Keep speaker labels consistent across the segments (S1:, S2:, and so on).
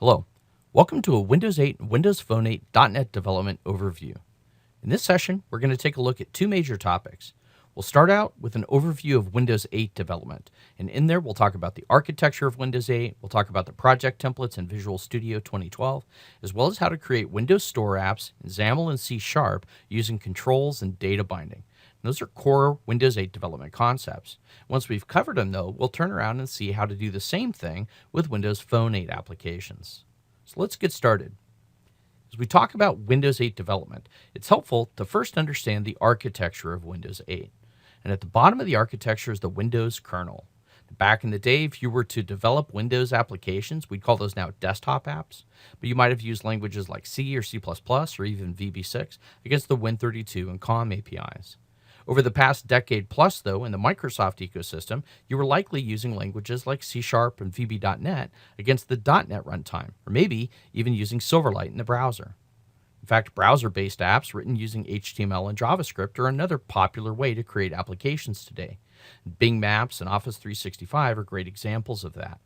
S1: Hello, welcome to a Windows 8 and Windows Phone 8 .NET development overview. In this session, we're going to take a look at two major topics. We'll start out with an overview of Windows 8 development, and in there we'll talk about the architecture of Windows 8, we'll talk about the project templates in Visual Studio 2012, as well as how to create Windows Store apps in XAML and C# using controls and data binding. Those are core Windows 8 development concepts. Once we've covered them, though, we'll turn around and see how to do the same thing with Windows Phone 8 applications. So let's get started. As we talk about Windows 8 development, it's helpful to first understand the architecture of Windows 8. And at the bottom of the architecture is the Windows kernel. Back in the day, if you were to develop Windows applications, we'd call those now desktop apps, but you might have used languages like C or C++ or even VB6 against the Win32 and COM APIs. Over the past decade plus, though, in the Microsoft ecosystem, you were likely using languages like C# and VB.NET against the .NET runtime, or maybe even using Silverlight in the browser. In fact, browser-based apps written using HTML and JavaScript are another popular way to create applications today. Bing Maps and Office 365 are great examples of that.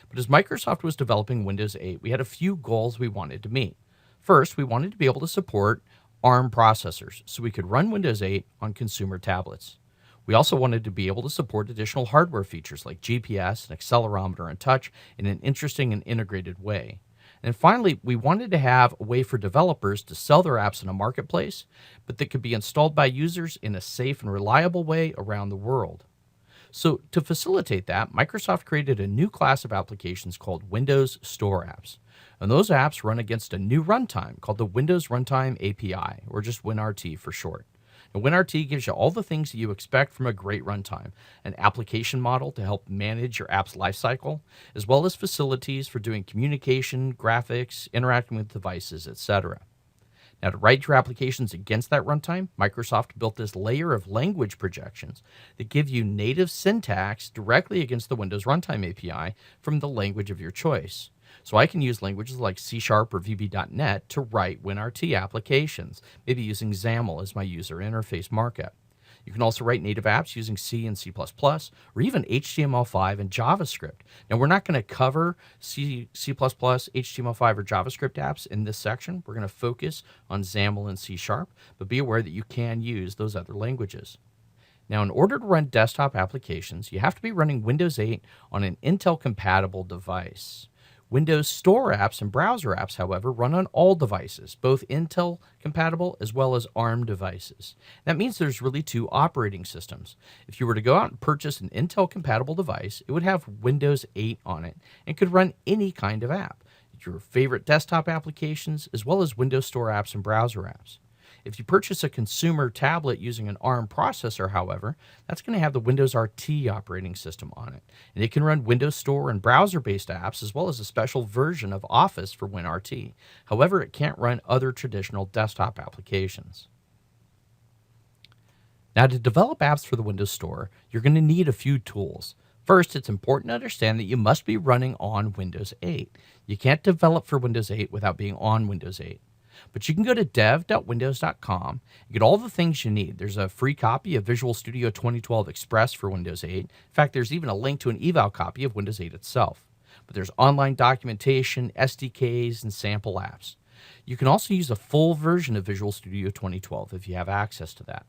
S1: But as Microsoft was developing Windows 8, we had a few goals we wanted to meet. First, we wanted to be able to support ARM processors so we could run Windows 8 on consumer tablets. We also wanted to be able to support additional hardware features like GPS, an accelerometer, and touch in an interesting and integrated way. And finally, we wanted to have a way for developers to sell their apps in a marketplace, but that could be installed by users in a safe and reliable way around the world. So to facilitate that, Microsoft created a new class of applications called Windows Store apps. And those apps run against a new runtime called the Windows Runtime API, or just WinRT for short. And WinRT gives you all the things that you expect from a great runtime: an application model to help manage your app's lifecycle, as well as facilities for doing communication, graphics, interacting with devices, etc. Now, to write your applications against that runtime, Microsoft built this layer of language projections that give you native syntax directly against the Windows Runtime API from the language of your choice. So I can use languages like C# or VB.NET to write WinRT applications, maybe using XAML as my user interface markup. You can also write native apps using C and C++, or even HTML5 and JavaScript. Now, we're not going to cover C++, HTML5, or JavaScript apps in this section. We're going to focus on XAML and C#, but be aware that you can use those other languages. Now, in order to run desktop applications, you have to be running Windows 8 on an Intel-compatible device. Windows Store apps and browser apps, however, run on all devices, both Intel compatible as well as ARM devices. That means there's really two operating systems. If you were to go out and purchase an Intel compatible device, it would have Windows 8 on it and could run any kind of app, your favorite desktop applications, as well as Windows Store apps and browser apps. If you purchase a consumer tablet using an ARM processor, however, that's going to have the Windows RT operating system on it, and it can run Windows Store and browser-based apps as well as a special version of Office for WinRT. However, it can't run other traditional desktop applications. Now, to develop apps for the Windows Store, you're going to need a few tools. First, it's important to understand that you must be running on Windows 8. You can't develop for Windows 8 without being on Windows 8. But you can go to dev.windows.com and get all the things you need. There's a free copy of Visual Studio 2012 Express for Windows 8. In fact, there's even a link to an eval copy of Windows 8 itself. But there's online documentation, SDKs, and sample apps. You can also use a full version of Visual Studio 2012 if you have access to that.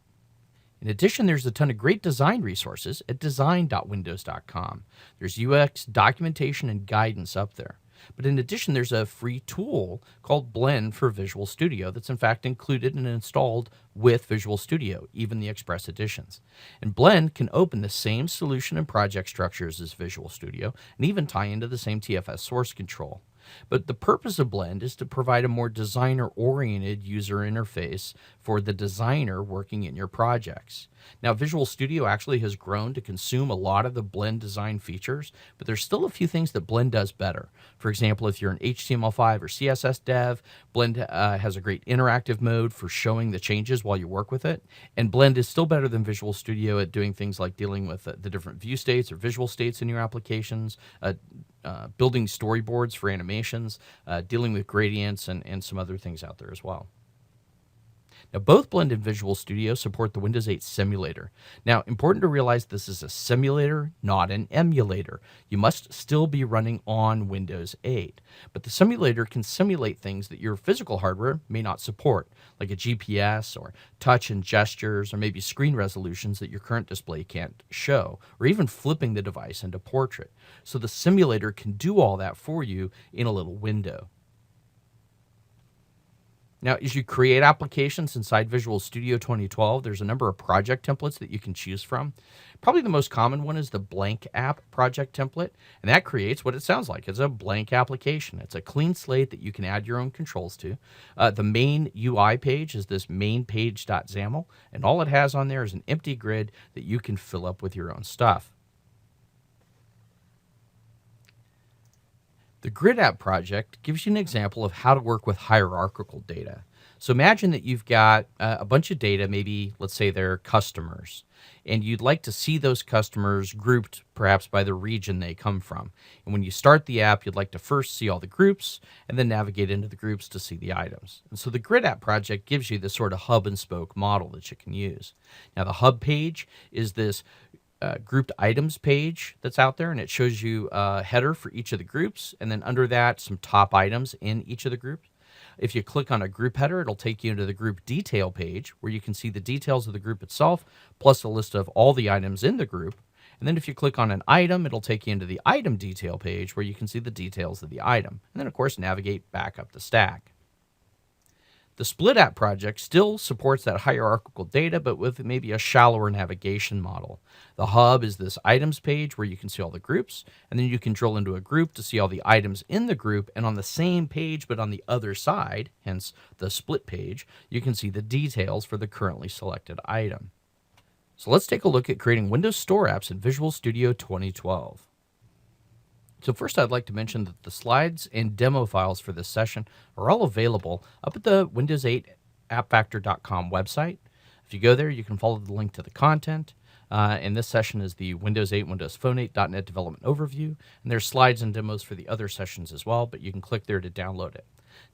S1: In addition, there's a ton of great design resources at design.windows.com. There's UX documentation and guidance up there. But in addition, there's a free tool called Blend for Visual Studio that's in fact included and installed with Visual Studio, even the Express editions. And Blend can open the same solution and project structures as Visual Studio and even tie into the same TFS source control. But the purpose of Blend is to provide a more designer-oriented user interface for the designer working in your projects. Now, Visual Studio actually has grown to consume a lot of the Blend design features, but there's still a few things that Blend does better. For example, if you're an HTML5 or CSS dev, Blend has a great interactive mode for showing the changes while you work with it. And Blend is still better than Visual Studio at doing things like dealing with the different view states or visual states in your applications, building storyboards for animations, dealing with gradients, and some other things out there as well. Now, both Blend and Visual Studio support the Windows 8 simulator. Now, important to realize this is a simulator, not an emulator. You must still be running on Windows 8. But the simulator can simulate things that your physical hardware may not support, like a GPS or touch and gestures, or maybe screen resolutions that your current display can't show, or even flipping the device into portrait. So the simulator can do all that for you in a little window. Now, as you create applications inside Visual Studio 2012, there's a number of project templates that you can choose from. Probably the most common one is the blank app project template, and that creates what it sounds like. It's a blank application. It's a clean slate that you can add your own controls to. The main UI page is this main page.xaml, and all it has on there is an empty grid that you can fill up with your own stuff. The Grid App project gives you an example of how to work with hierarchical data. So imagine that you've got a bunch of data, maybe let's say they're customers, and you'd like to see those customers grouped perhaps by the region they come from. And when you start the app, you'd like to first see all the groups and then navigate into the groups to see the items. And so the Grid App project gives you this sort of hub and spoke model that you can use. Now the hub page is this grouped items page that's out there, and it shows you a header for each of the groups, and then under that some top items in each of the groups. If you click on a group header, it'll take you into the group detail page where you can see the details of the group itself plus a list of all the items in the group. And then if you click on an item, it'll take you into the item detail page where you can see the details of the item, and then of course navigate back up the stack. The Split App project still supports that hierarchical data, but with maybe a shallower navigation model. The hub is this items page where you can see all the groups, and then you can drill into a group to see all the items in the group, and on the same page but on the other side, hence the split page, you can see the details for the currently selected item. So let's take a look at creating Windows Store apps in Visual Studio 2012. So first I'd like to mention that the slides and demo files for this session are all available up at the Windows 8 appfactor.com website. If you go there, you can follow the link to the content. And this session is the Windows 8, Windows Phone 8 .NET Development Overview. And there's slides and demos for the other sessions as well, but you can click there to download it.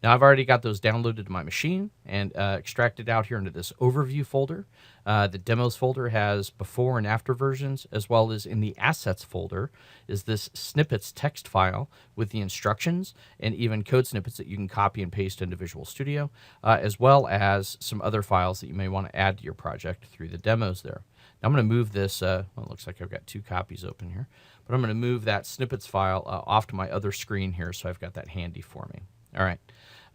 S1: Now, I've already got those downloaded to my machine and extracted out here into this overview folder. The demos folder has before and after versions, as well as in the assets folder is this snippets text file with the instructions and even code snippets that you can copy and paste into Visual Studio, as well as some other files that you may want to add to your project through the demos there. Now, I'm going to move this, well, it looks like I've got two copies open here, but I'm going to move that snippets file off to my other screen here so I've got that handy for me. All right.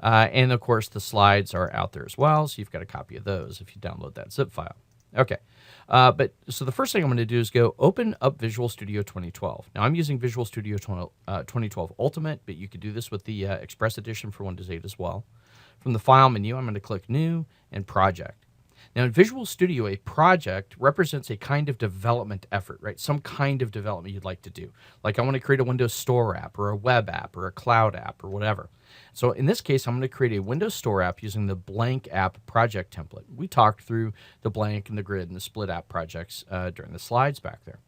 S1: And of course, the slides are out there as well, so you've got a copy of those if you download that zip file. Okay. So the first thing I'm going to do is go open up Visual Studio 2012. Now, I'm using Visual Studio 2012 Ultimate, but you could do this with the Express Edition for Windows 8 as well. From the File menu, I'm going to click New and Project. Now, in Visual Studio, a project represents a kind of development effort, right? Some kind of development you'd like to do. Like I want to create a Windows Store app or a web app or a cloud app or whatever. So in this case, I'm going to create a Windows Store app using the blank app project template. We talked through the blank and the grid and the split app projects during the slides back there.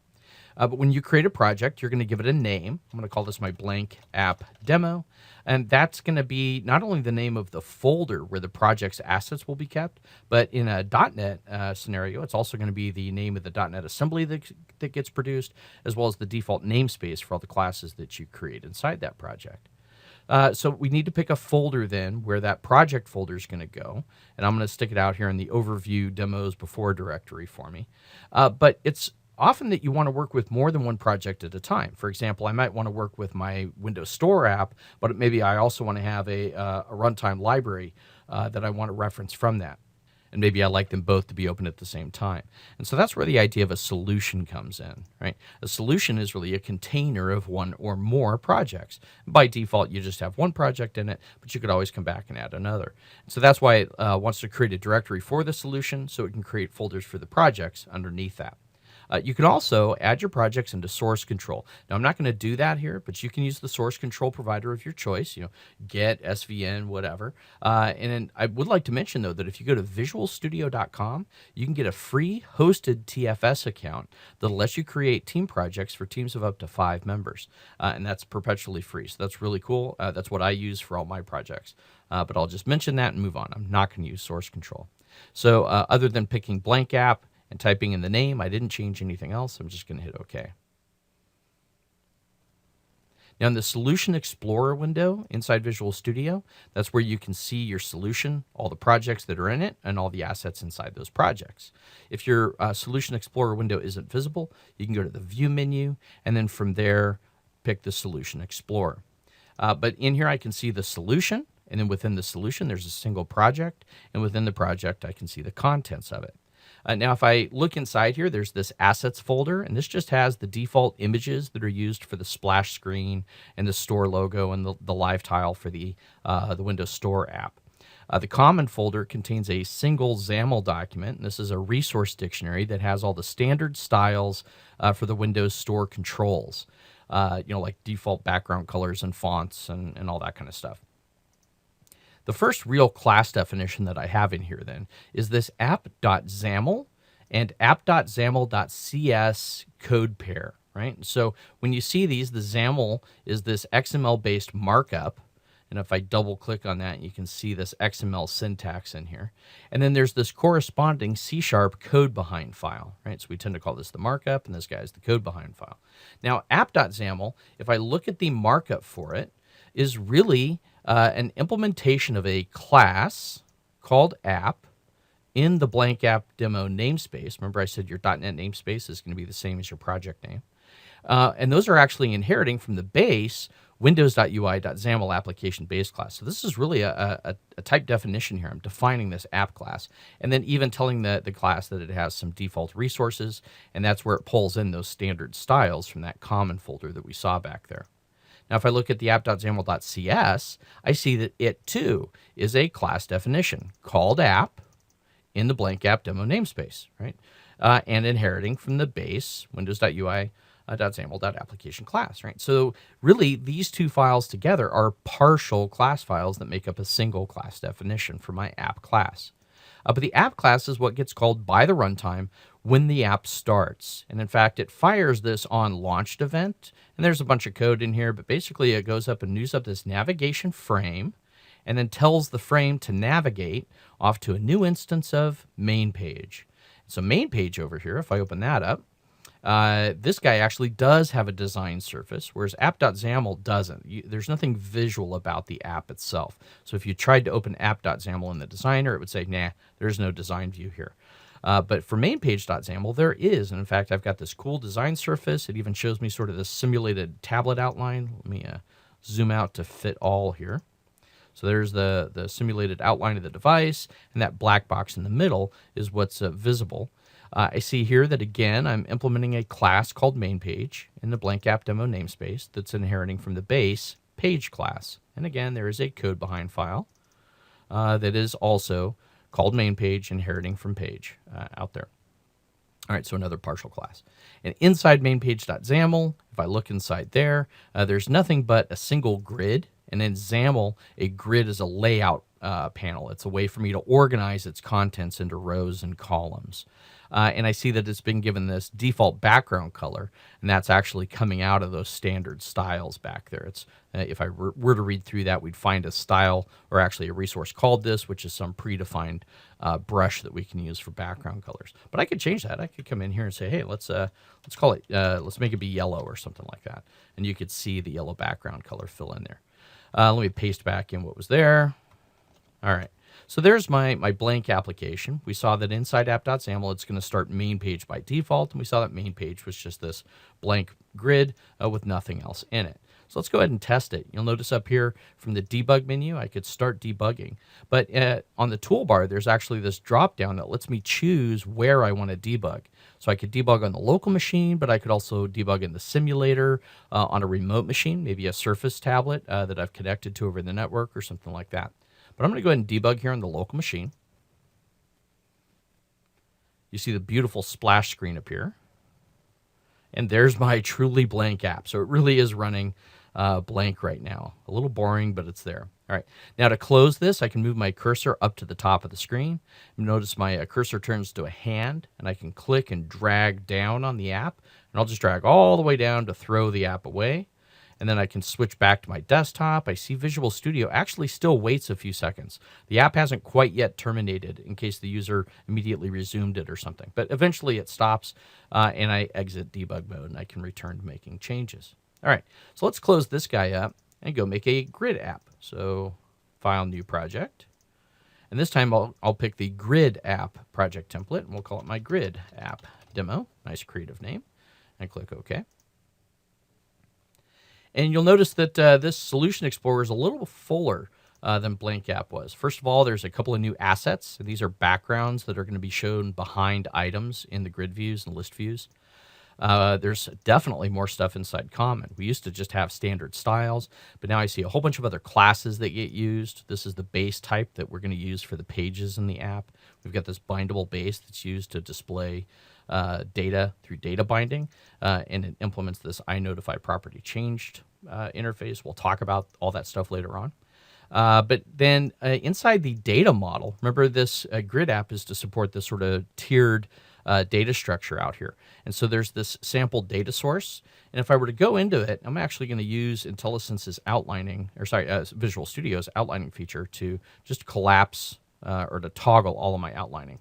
S1: But when you create a project, you're going to give it a name. I'm going to call this my blank app demo. And that's going to be not only the name of the folder where the project's assets will be kept, but in a .NET scenario, it's also going to be the name of the .NET assembly that gets produced, as well as the default namespace for all the classes that you create inside that project. So we need to pick a folder then where that project folder is going to go. And I'm going to stick it out here in the overview demos before directory for me. But it's often that you want to work with more than one project at a time. For example, I might want to work with my Windows Store app, but maybe I also want to have a runtime library that I want to reference from that. And maybe I like them both to be open at the same time. And so that's where the idea of a solution comes in, right? A solution is really a container of one or more projects. By default, you just have one project in it, but you could always come back and add another. So that's why it wants to create a directory for the solution so it can create folders for the projects underneath that. You can also add your projects into source control. Now, I'm not going to do that here, but you can use the source control provider of your choice, Get, SVN, whatever. And then I would like to mention, though, that if you go to visualstudio.com, you can get a free hosted TFS account that lets you create team projects for teams of up to 5 members. And that's perpetually free. So that's really cool. That's what I use for all my projects. But I'll just mention that and move on. I'm not going to use source control. So other than picking blank app and typing in the name, I didn't change anything else. I'm just going to hit OK. Now in the Solution Explorer window inside Visual Studio, that's where you can see your solution, all the projects that are in it, and all the assets inside those projects. If your Solution Explorer window isn't visible, you can go to the View menu, and then from there, pick the Solution Explorer. But in here, I can see the solution, and then within the solution, there's a single project, and within the project, I can see the contents of it. Now, if I look inside here, there's this assets folder, and this just has the default images that are used for the splash screen and the store logo and the live tile for the Windows Store app. The common folder contains a single XAML document, and this is a resource dictionary that has all the standard styles for the Windows Store controls, like default background colors and fonts and all that kind of stuff. The first real class definition that I have in here then is this app.xaml and app.xaml.cs code pair, right? So when you see these, the XAML is this XML-based markup. And if I double click on that, you can see this XML syntax in here. And then there's this corresponding C# code behind file, right? So we tend to call this the markup, and this guy is the code behind file. Now, app.xaml, if I look at the markup for it, is really an implementation of a class called app in the blank app demo namespace. Remember I said your .NET namespace is going to be the same as your project name. And those are actually inheriting from the base windows.ui.xaml application base class. So this is really a type definition here. I'm defining this app class and then even telling the class that it has some default resources, and that's where it pulls in those standard styles from that common folder that we saw back there. Now, if I look at the app.xaml.cs, I see that it too is a class definition called app in the blank app demo namespace, right? And inheriting from the base windows.ui.xaml.application class, right? So really, these two files together are partial class files that make up a single class definition for my app class. But the app class is what gets called by the runtime when the app starts. And in fact, it fires this on launched event. And there's a bunch of code in here, but basically it goes up and moves up this navigation frame and then tells the frame to navigate off to a new instance of main page. So main page over here, if I open that up, this guy actually does have a design surface, whereas app.xaml doesn't. There's nothing visual about the app itself. So if you tried to open app.xaml in the designer, it would say, nah, there's no design view here. But for mainpage.xaml, there is. And in fact, I've got this cool design surface. It even shows me sort of this simulated tablet outline. Let me zoom out to fit all here. So there's the simulated outline of the device, and that black box in the middle is what's visible. I see here that, again, I'm implementing a class called mainPage in the blank app demo namespace that's inheriting from the base page class. And again, there is a code behind file that is also called mainPage, inheriting from page out there. All right, so another partial class. And inside mainpage.xaml, if I look inside there, there's nothing but a single grid. And in XAML, a grid is a layout panel. It's a way for me to organize its contents into rows and columns. And I see that it's been given this default background color, and that's actually coming out of those standard styles back there. It's if I were to read through that, we'd find a style or actually a resource called this, which is some predefined brush that we can use for background colors. But I could change that. I could come in here and say, hey, let's call it, let's make it be yellow or something like that. And you could see the yellow background color fill in there. Let me paste back in what was there. All right. So there's my blank application. We saw that inside app.xaml, it's going to start main page by default. And we saw that main page was just this blank grid with nothing else in it. So let's go ahead and test it. You'll notice up here from the debug menu, I could start debugging. But on the toolbar, there's actually this drop down that lets me choose where I want to debug. So I could debug on the local machine, but I could also debug in the simulator on a remote machine, maybe a Surface tablet that I've connected to over the network or something like that. But I'm going to go ahead and debug here on the local machine. You see the beautiful splash screen appear. And there's my truly blank app. So it really is running blank right now. A little boring, but it's there. All right. Now to close this, I can move my cursor up to the top of the screen. Notice my cursor turns to a hand, and I can click and drag down on the app. And I'll just drag all the way down to throw the app away. And then I can switch back to my desktop. I see Visual Studio actually still waits a few seconds. The app hasn't quite yet terminated in case the user immediately resumed it or something. But eventually it stops and I exit debug mode and I can return to making changes. All right, so let's close this guy up and go make a grid app. So File, New Project. And this time I'll pick the grid app project template and we'll call it my grid app demo. Nice creative name. And click OK. And you'll notice that this Solution Explorer is a little fuller than Blank App was. First of all, there's a couple of new assets. And these are backgrounds that are going to be shown behind items in the grid views and list views. There's definitely more stuff inside Common. We used to just have standard styles, but now I see a whole bunch of other classes that get used. This is the base type that we're going to use for the pages in the app. We've got this bindable base that's used to display data through data binding, and it implements this iNotify property changed interface. We'll talk about all that stuff later on. But then inside the data model, remember this grid app is to support this sort of tiered data structure out here. And so there's this sample data source. And if I were to go into it, I'm actually going to use IntelliSense's outlining, Visual Studio's outlining feature to just collapse or to toggle all of my outlining.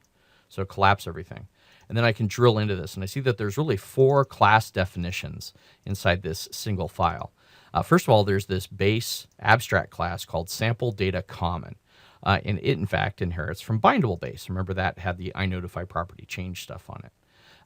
S1: So collapse everything. And then I can drill into this. And I see that there's really 4 class definitions inside this single file. First of all, there's this base abstract class called sample data common. And it, in fact, inherits from bindable base. Remember that had the iNotify property change stuff on it.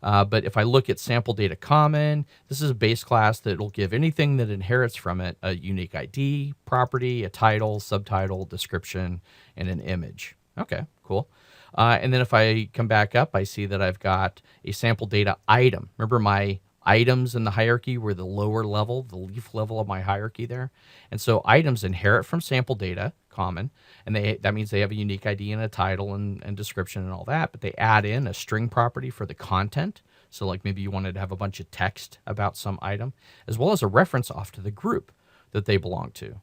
S1: But if I look at sample data common, this is a base class that will give anything that inherits from it a unique ID, property, a title, subtitle, description, and an image. Okay, cool. And then if I come back up, I see that I've got a sample data item. Remember my items in the hierarchy were the lower level, the leaf level of my hierarchy there. And so items inherit from sample data common, and that means they have a unique ID and a title and description and all that, but they add in a string property for the content. So like maybe you wanted to have a bunch of text about some item, as well as a reference off to the group that they belong to.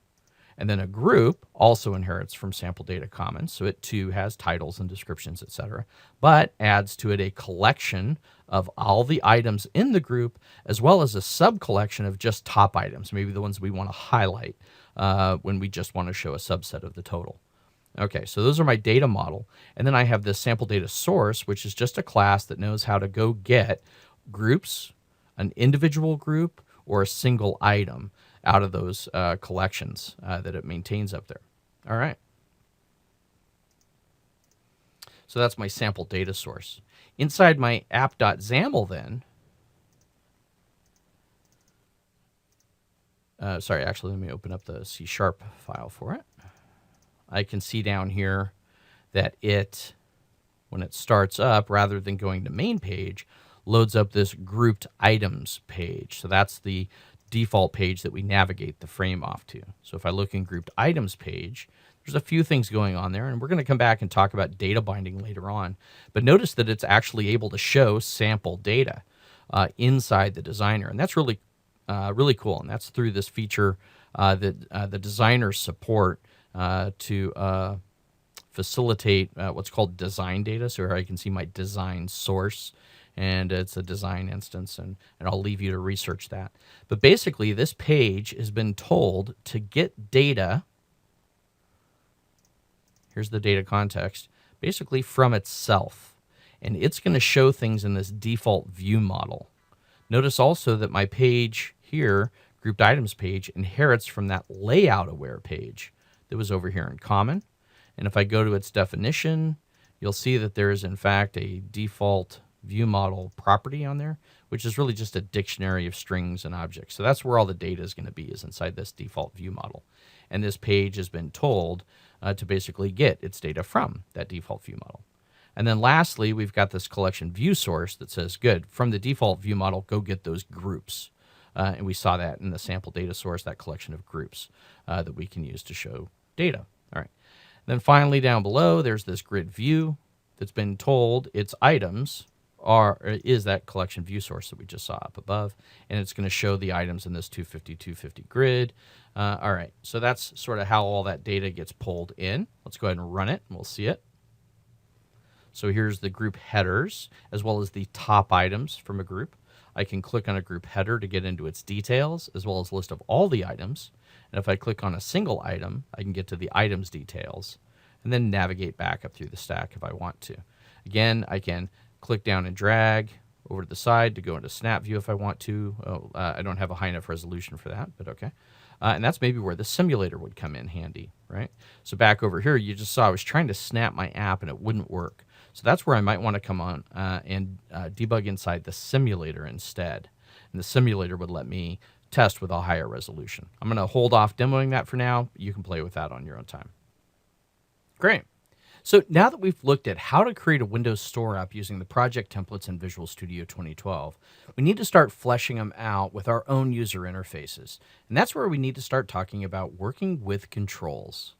S1: And then a group also inherits from sample data common, so it too has titles and descriptions, etc., but adds to it a collection of all the items in the group, as well as a sub-collection of just top items, maybe the ones we want to highlight when we just want to show a subset of the total. Okay, so those are my data model. And then I have this sample data source, which is just a class that knows how to go get groups, an individual group, or a single item out of those collections that it maintains up there. All right. So that's my sample data source. Inside my app.xaml then, actually let me open up the C# file for it. I can see down here that it, when it starts up, rather than going to main page, loads up this grouped items page. So that's the default page that we navigate the frame off to. So if I look in grouped items page, there's a few things going on there, and we're going to come back and talk about data binding later on. But notice that it's actually able to show sample data inside the designer, and that's really cool. And that's through this feature that the designers support to facilitate what's called design data. So here I can see my design source, and it's a design instance, and I'll leave you to research that. But basically, this page has been told to get data. Here's the data context, basically from itself. And it's going to show things in this default view model. Notice also that my page here, grouped items page, inherits from that layout aware page that was over here in common. And if I go to its definition, you'll see that there is in fact a default view model property on there, which is really just a dictionary of strings and objects. So that's where all the data is going to be, is inside this default view model. And this page has been told to basically get its data from that default view model. And then lastly, we've got this collection view source that says, good, from the default view model, go get those groups. And we saw that in the sample data source, that collection of groups that we can use to show data. All right. Then finally down below, there's this grid view that's been told its items is that collection view source that we just saw up above, and it's going to show the items in this 250 grid. All right, so that's sort of how all that data gets pulled in. Let's go ahead and run it, and we'll see it. So here's the group headers, as well as the top items from a group. I can click on a group header to get into its details, as well as a list of all the items. And if I click on a single item, I can get to the item's details and then navigate back up through the stack if I want to. Again, I can click down and drag over to the side to go into snap view if I want to. I don't have a high enough resolution for that, but okay. And that's maybe where the simulator would come in handy, right? So back over here, you just saw I was trying to snap my app and it wouldn't work. So that's where I might want to come on and debug inside the simulator instead. And the simulator would let me test with a higher resolution. I'm going to hold off demoing that for now. You can play with that on your own time. Great. So now that we've looked at how to create a Windows Store app using the project templates in Visual Studio 2012, we need to start fleshing them out with our own user interfaces. And that's where we need to start talking about working with controls.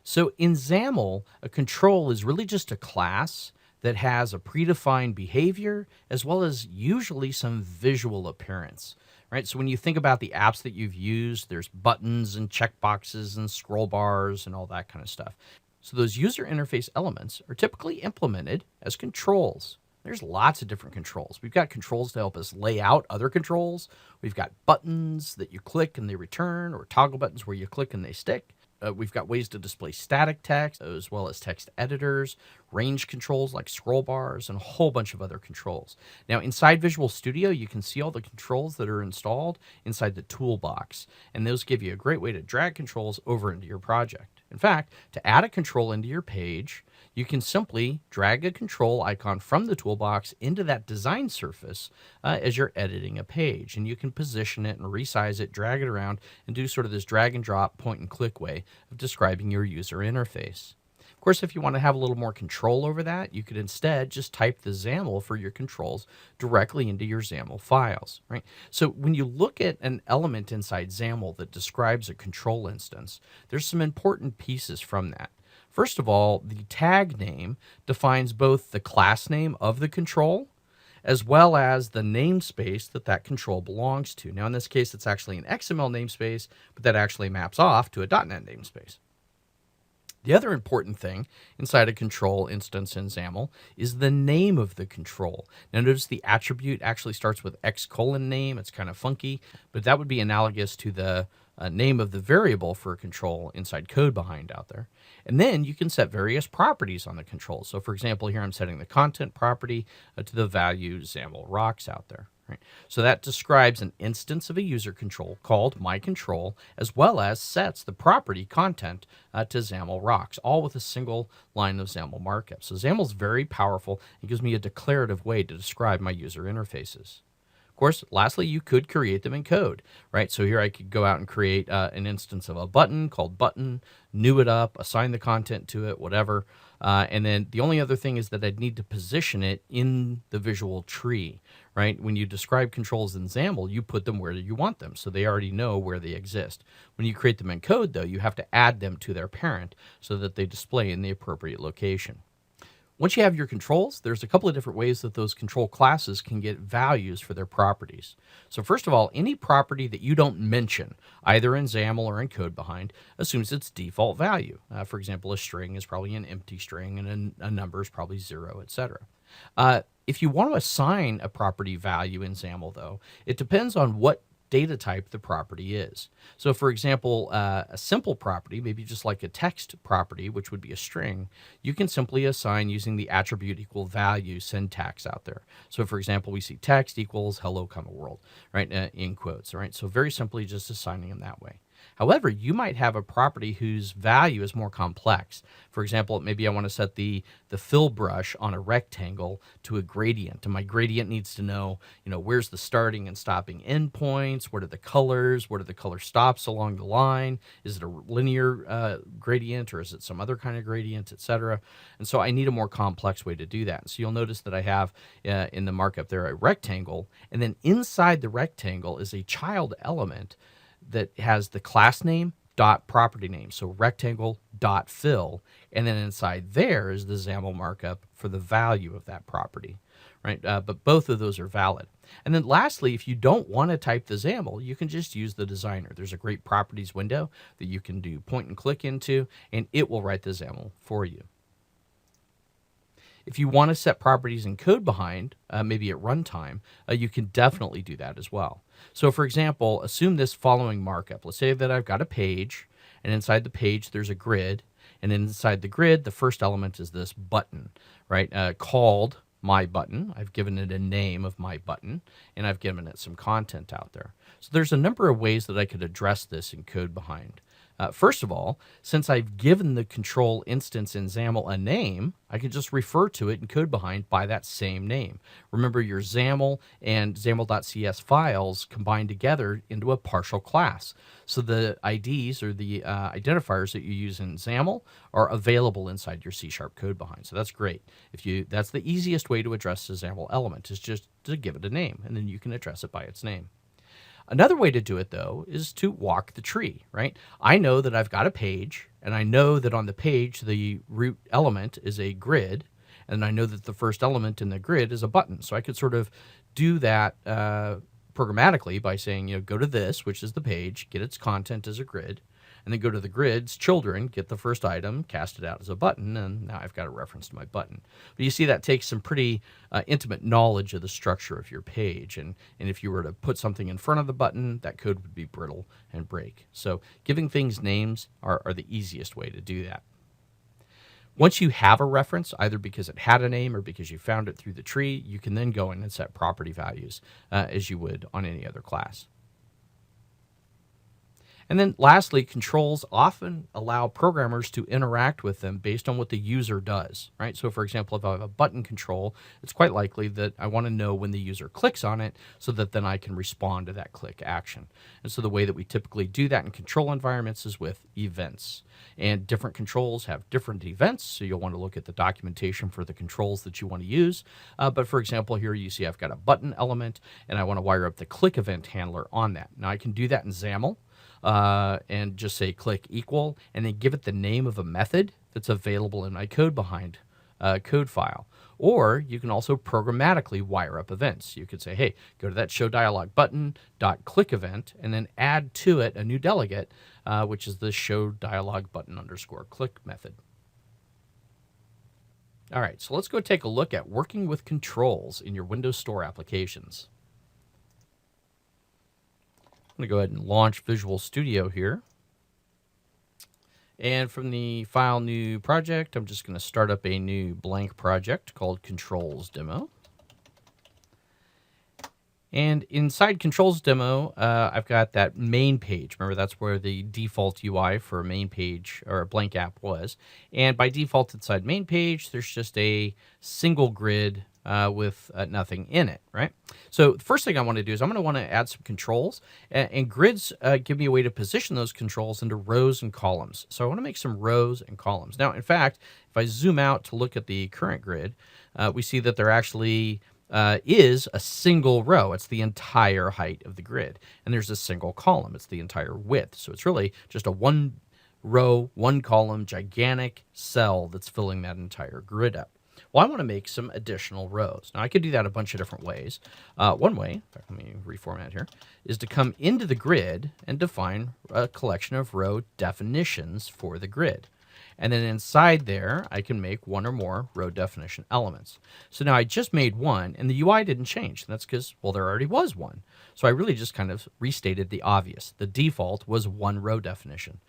S1: So in XAML, a control is really just a class that has a predefined behavior as well as usually some visual appearance. Right? So when you think about the apps that you've used, there's buttons and checkboxes and scroll bars and all that kind of stuff. So those user interface elements are typically implemented as controls. There's lots of different controls. We've got controls to help us lay out other controls. We've got buttons that you click and they return, or toggle buttons where you click and they stick. We've got ways to display static text, as well as text editors, range controls like scroll bars, and a whole bunch of other controls. Now, inside Visual Studio, you can see all the controls that are installed inside the toolbox, and those give you a great way to drag controls over into your project. In fact, to add a control into your page, you can simply drag a control icon from the toolbox into that design surface as you're editing a page. And you can position it and resize it, drag it around, and do sort of this drag and drop, point and click way of describing your user interface. Of course, if you want to have a little more control over that, you could instead just type the XAML for your controls directly into your XAML files, right? So when you look at an element inside XAML that describes a control instance, there's some important pieces from that. First of all, the tag name defines both the class name of the control as well as the namespace that that control belongs to. Now, in this case, it's actually an XML namespace, but that actually maps off to a .NET namespace. The other important thing inside a control instance in XAML is the name of the control. Now notice the attribute actually starts with x:\name. It's kind of funky, but that would be analogous to the name of the variable for a control inside code behind out there. And then you can set various properties on the control. So for example, here I'm setting the content property to the value XAML rocks out there. Right? So that describes an instance of a user control called myControl, as well as sets the property content to XAML rocks, all with a single line of XAML markup. So XAML is very powerful. It gives me a declarative way to describe my user interfaces. Of course, lastly, you could create them in code, right? So here I could go out and create an instance of a button called button, new it up, assign the content to it, whatever. And then the only other thing is that I'd need to position it in the visual tree, right? When you describe controls in XAML, you put them where you want them, so they already know where they exist. When you create them in code, though, you have to add them to their parent so that they display in the appropriate location. Once you have your controls, there's a couple of different ways that those control classes can get values for their properties. So first of all, any property that you don't mention, either in XAML or in code behind, assumes its default value. For example, a string is probably an empty string, and a number is probably 0, etc. If you want to assign a property value in XAML, though, it depends on what data type the property is. So for example, a simple property, maybe just like a text property, which would be a string, you can simply assign using the attribute equal value syntax out there. So for example, we see text equals hello, world, right, in quotes, right? So very simply just assigning them that way. However, you might have a property whose value is more complex. For example, maybe I want to set the fill brush on a rectangle to a gradient, and my gradient needs to know, where's the starting and stopping endpoints, what are the colors, what are the color stops along the line, is it a linear gradient or is it some other kind of gradient, etc. And so I need a more complex way to do that. So you'll notice that I have in the markup there a rectangle, and then inside the rectangle is a child element that has the class name dot property name, so rectangle dot fill, and then inside there is the XAML markup for the value of that property, right? But both of those are valid. And then lastly, if you don't want to type the XAML, you can just use the designer. There's a great properties window that you can do point and click into, and it will write the XAML for you. If you want to set properties in code behind, maybe at runtime, you can definitely do that as well. So for example, assume this following markup. Let's say that I've got a page, and inside the page there's a grid, and inside the grid the first element is this button, right? Called my button. I've given it a name of my button, and I've given it some content out there. So there's a number of ways that I could address this in code behind. First of all, since I've given the control instance in XAML a name, I can just refer to it in code behind by that same name. Remember, your XAML and XAML.cs files combine together into a partial class. So the IDs, or the identifiers that you use in XAML, are available inside your C# code behind. So that's great. That's the easiest way to address the XAML element, is just to give it a name, and then you can address it by its name. Another way to do it, though, is to walk the tree, right? I know that I've got a page, and I know that on the page the root element is a grid, and I know that the first element in the grid is a button. So I could sort of do that programmatically by saying, go to this, which is the page, get its content as a grid, and then go to the grid's children, get the first item, cast it out as a button, and now I've got a reference to my button. But you see, that takes some pretty intimate knowledge of the structure of your page, and if you were to put something in front of the button, that code would be brittle and break. So giving things names are the easiest way to do that. Once you have a reference, either because it had a name or because you found it through the tree, you can then go in and set property values as you would on any other class. And then lastly, controls often allow programmers to interact with them based on what the user does, right? So for example, if I have a button control, it's quite likely that I want to know when the user clicks on it so that then I can respond to that click action. And so the way that we typically do that in control environments is with events. And different controls have different events, so you'll want to look at the documentation for the controls that you want to use. But for example, here you see I've got a button element, and I want to wire up the click event handler on that. Now I can do that in XAML. And just say click equal, and then give it the name of a method that's available in my code behind code file. Or you can also programmatically wire up events. You could say, hey, go to that show dialog button dot click event, and then add to it a new delegate, which is the show dialog button underscore click method. All right, so let's go take a look at working with controls in your Windows Store applications. I'm going to go ahead and launch Visual Studio here. And from the file new project, I'm just going to start up a new blank project called Controls Demo. And inside Controls Demo, I've got that main page. Remember, that's where the default UI for a main page or a blank app was. And by default, inside main page, there's just a single grid with nothing in it, right? So the first thing I want to do is I'm going to want to add some controls, and grids give me a way to position those controls into rows and columns. So I want to make some rows and columns. Now, in fact, if I zoom out to look at the current grid, we see that there actually is a single row. It's the entire height of the grid. And there's a single column. It's the entire width. So it's really just a one row, one column, gigantic cell that's filling that entire grid up. Well, I want to make some additional rows. Now, I could do that a bunch of different ways. One way, in fact, let me reformat here, is to come into the grid and define a collection of row definitions for the grid. And then inside there, I can make one or more row definition elements. So now I just made one, and the UI didn't change. That's because, well, there already was one. So I really just kind of restated the obvious. The default was one row definition.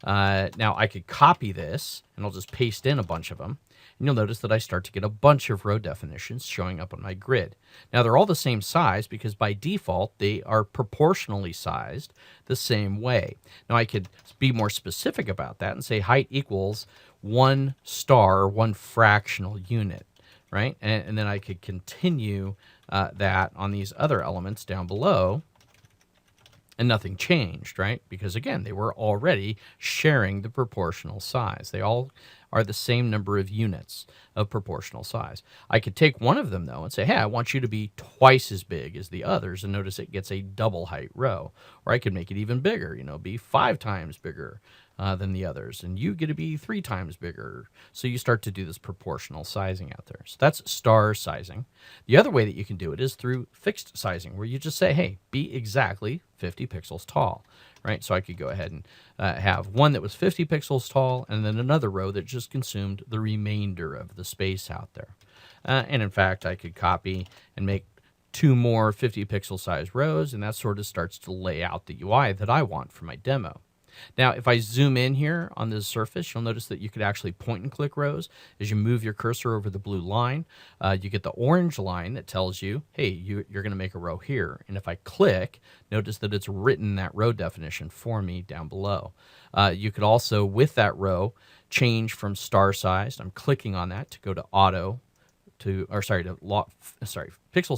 S1: Now I could copy this, and I'll just paste in a bunch of them. And you'll notice that I start to get a bunch of row definitions showing up on my grid. Now they're all the same size because by default they are proportionally sized the same way. Now I could be more specific about that and say height equals 1 star, 1 fractional unit, right? And then I could continue that on these other elements down below. And nothing changed, right? Because again, they were already sharing the proportional size. They all are the same number of units of proportional size. I could take one of them, though, and say, hey, I want you to be twice as big as the others, and notice it gets a double height row. Or I could make it even bigger, be 5 times bigger, than the others, and you get to be 3 times bigger. So you start to do this proportional sizing out there. So that's star sizing. The other way that you can do it is through fixed sizing, where you just say, hey, be exactly 50 pixels tall, right? So I could go ahead and have one that was 50 pixels tall, and then another row that just consumed the remainder of the space out there. And in fact, I could copy and make 2 more 50 pixel size rows, and that sort of starts to lay out the UI that I want for my demo. Now, if I zoom in here on this surface, you'll notice that you could actually point and click rows. As you move your cursor over the blue line, you get the orange line that tells you, hey, you're going to make a row here. And if I click, notice that it's written that row definition for me down below. You could also, with that row, change from star sized. I'm clicking on that to go to auto. Pixel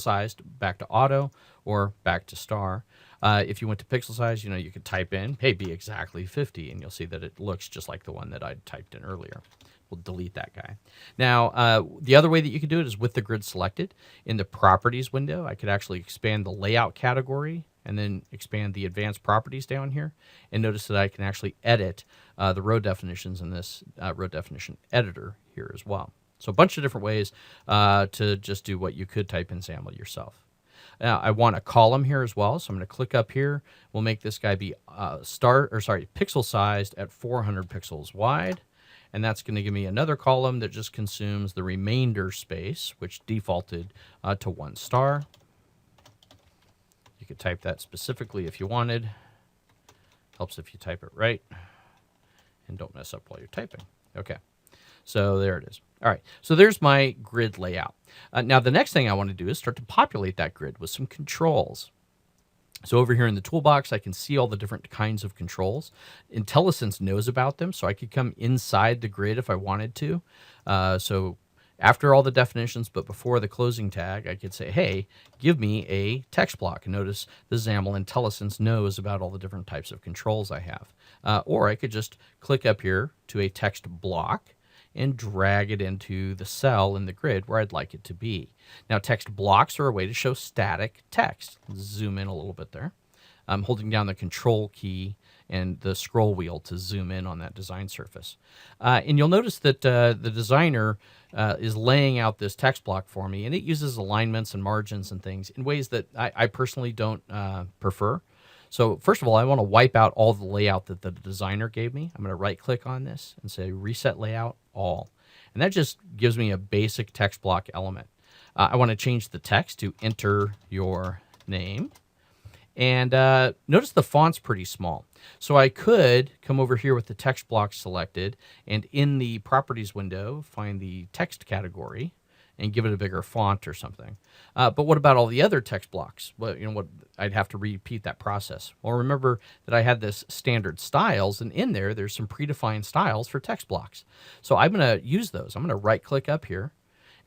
S1: sized back to auto or back to star. If you went to pixel size, you could type in, hey, be exactly 50, and you'll see that it looks just like the one that I typed in earlier. We'll delete that guy. Now, the other way that you can do it is with the grid selected. In the properties window, I could actually expand the layout category and then expand the advanced properties down here. And notice that I can actually edit the row definitions in this row definition editor here as well. So a bunch of different ways to just do what you could type in XAML yourself. Now, I want a column here as well, so I'm going to click up here. We'll make this guy be pixel sized at 400 pixels wide, and that's going to give me another column that just consumes the remainder space, which defaulted to 1 star. You could type that specifically if you wanted. Helps if you type it right, and don't mess up while you're typing. Okay. So there it is. All right, so there's my grid layout. Now the next thing I want to do is start to populate that grid with some controls. So over here in the toolbox, I can see all the different kinds of controls. IntelliSense knows about them, so I could come inside the grid if I wanted to. So after all the definitions, but before the closing tag, I could say, hey, give me a text block. And notice the XAML IntelliSense knows about all the different types of controls I have. Or I could just click up here to a text block and drag it into the cell in the grid where I'd like it to be. Now, text blocks are a way to show static text. Zoom in a little bit there. I'm holding down the control key and the scroll wheel to zoom in on that design surface. And you'll notice that the designer is laying out this text block for me, and it uses alignments and margins and things in ways that I personally don't prefer. So first of all, I want to wipe out all the layout that the designer gave me. I'm going to right click on this and say reset layout all. And that just gives me a basic text block element. I want to change the text to enter your name. And notice the font's pretty small. So I could come over here with the text block selected and in the properties window, find the text category and give it a bigger font or something. But what about all the other text blocks? Well, I'd have to repeat that process. Well, remember that I had this standard styles, and in there's some predefined styles for text blocks. So I'm going to use those. I'm going to right click up here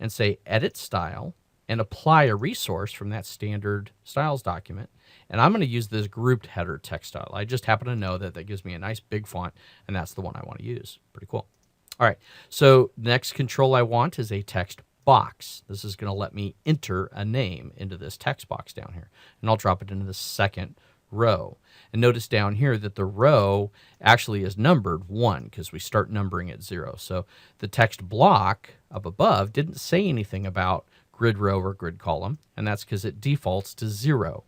S1: and say edit style and apply a resource from that standard styles document. And I'm going to use this grouped header text style. I just happen to know that that gives me a nice big font, and that's the one I want to use. Pretty cool. All right, so the next control I want is a text box. This is going to let me enter a name into this text box down here. And I'll drop it into the second row. And notice down here that the row actually is numbered 1 because we start numbering at 0. So the text block up above didn't say anything about grid row or grid column, and that's because it defaults to 0.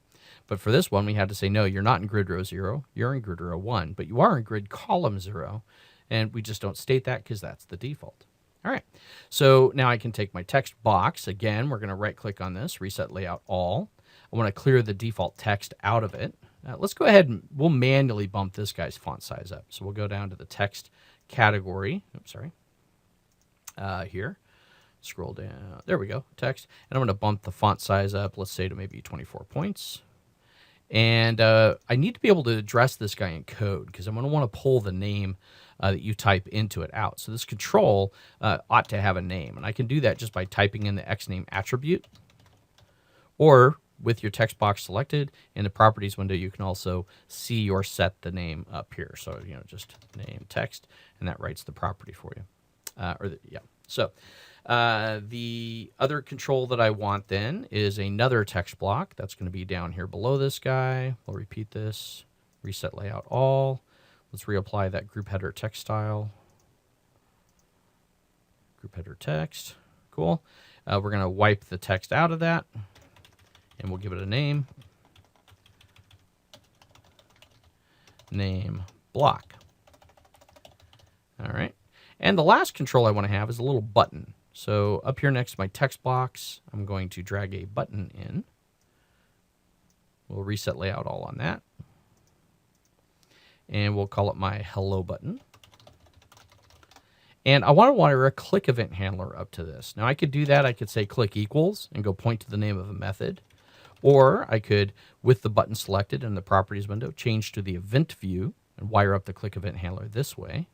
S1: But for this one, we had to say, no, you're not in grid row 0, you're in grid row 1, but you are in grid column 0, and we just don't state that because that's the default. All right, so now I can take my text box. Again, we're going to right-click on this, reset layout all. I want to clear the default text out of it. Let's go ahead and we'll manually bump this guy's font size up. So we'll go down to the text category. Oops, sorry. Here, scroll down. There we go, text. And I'm going to bump the font size up, let's say to maybe 24 points. And I need to be able to address this guy in code because I'm going to want to pull the name that you type into it out. So this control ought to have a name. And I can do that just by typing in the XName attribute. Or with your text box selected in the properties window, you can also see or set the name up here. So, just name text, and that writes the property for you. So the other control that I want then is another text block. That's going to be down here below this guy. We'll repeat this, reset layout all. Let's reapply that group header text style. Group header text. Cool. We're going to wipe the text out of that, and we'll give it a name. Name block. All right. And the last control I want to have is a little button. So up here next to my text box, I'm going to drag a button in. We'll reset layout all on that. And we'll call it my hello button. And I want to wire a click event handler up to this. Now I could do that. I could say click equals and go point to the name of a method. Or I could, with the button selected in the properties window, change to the event view and wire up the click event handler this way.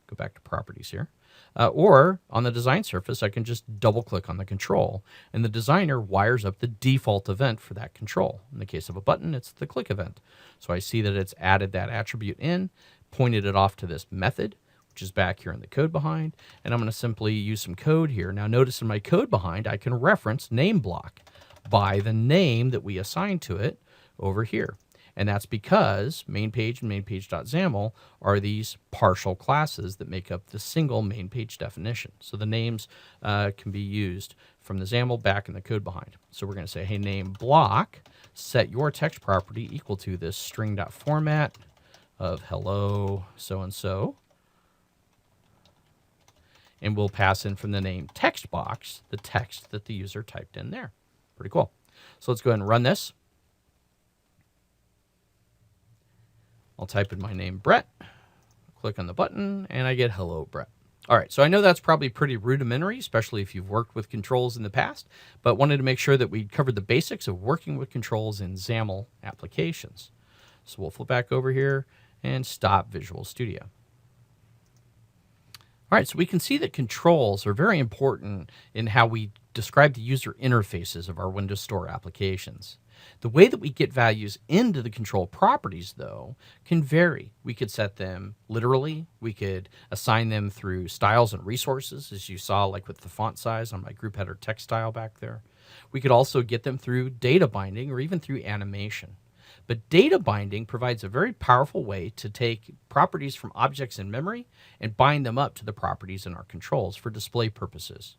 S1: Go back to properties here. Or on the design surface, I can just double click on the control and the designer wires up the default event for that control. In the case of a button, it's the click event. So I see that it's added that attribute in, pointed it off to this method, which is back here in the code behind. And I'm going to simply use some code here. Now notice in my code behind, I can reference name block by the name that we assign to it over here. And that's because main page and main page.xaml are these partial classes that make up the single main page definition. So the names can be used from the XAML back in the code behind. So we're going to say, hey, name block, set your text property equal to this string.format of hello so-and-so. And we'll pass in from the name text box the text that the user typed in there. Pretty cool. So let's go ahead and run this. I'll type in my name, Brett, click on the button, and I get hello, Brett. All right, so I know that's probably pretty rudimentary, especially if you've worked with controls in the past, but wanted to make sure that we covered the basics of working with controls in XAML applications. So we'll flip back over here and stop Visual Studio. All right, so we can see that controls are very important in how we describe the user interfaces of our Windows Store applications. The way that we get values into the control properties, though, can vary. We could set them literally. We could assign them through styles and resources, as you saw, like with the font size on my group header text style back there. We could also get them through data binding or even through animation. But data binding provides a very powerful way to take properties from objects in memory and bind them up to the properties in our controls for display purposes.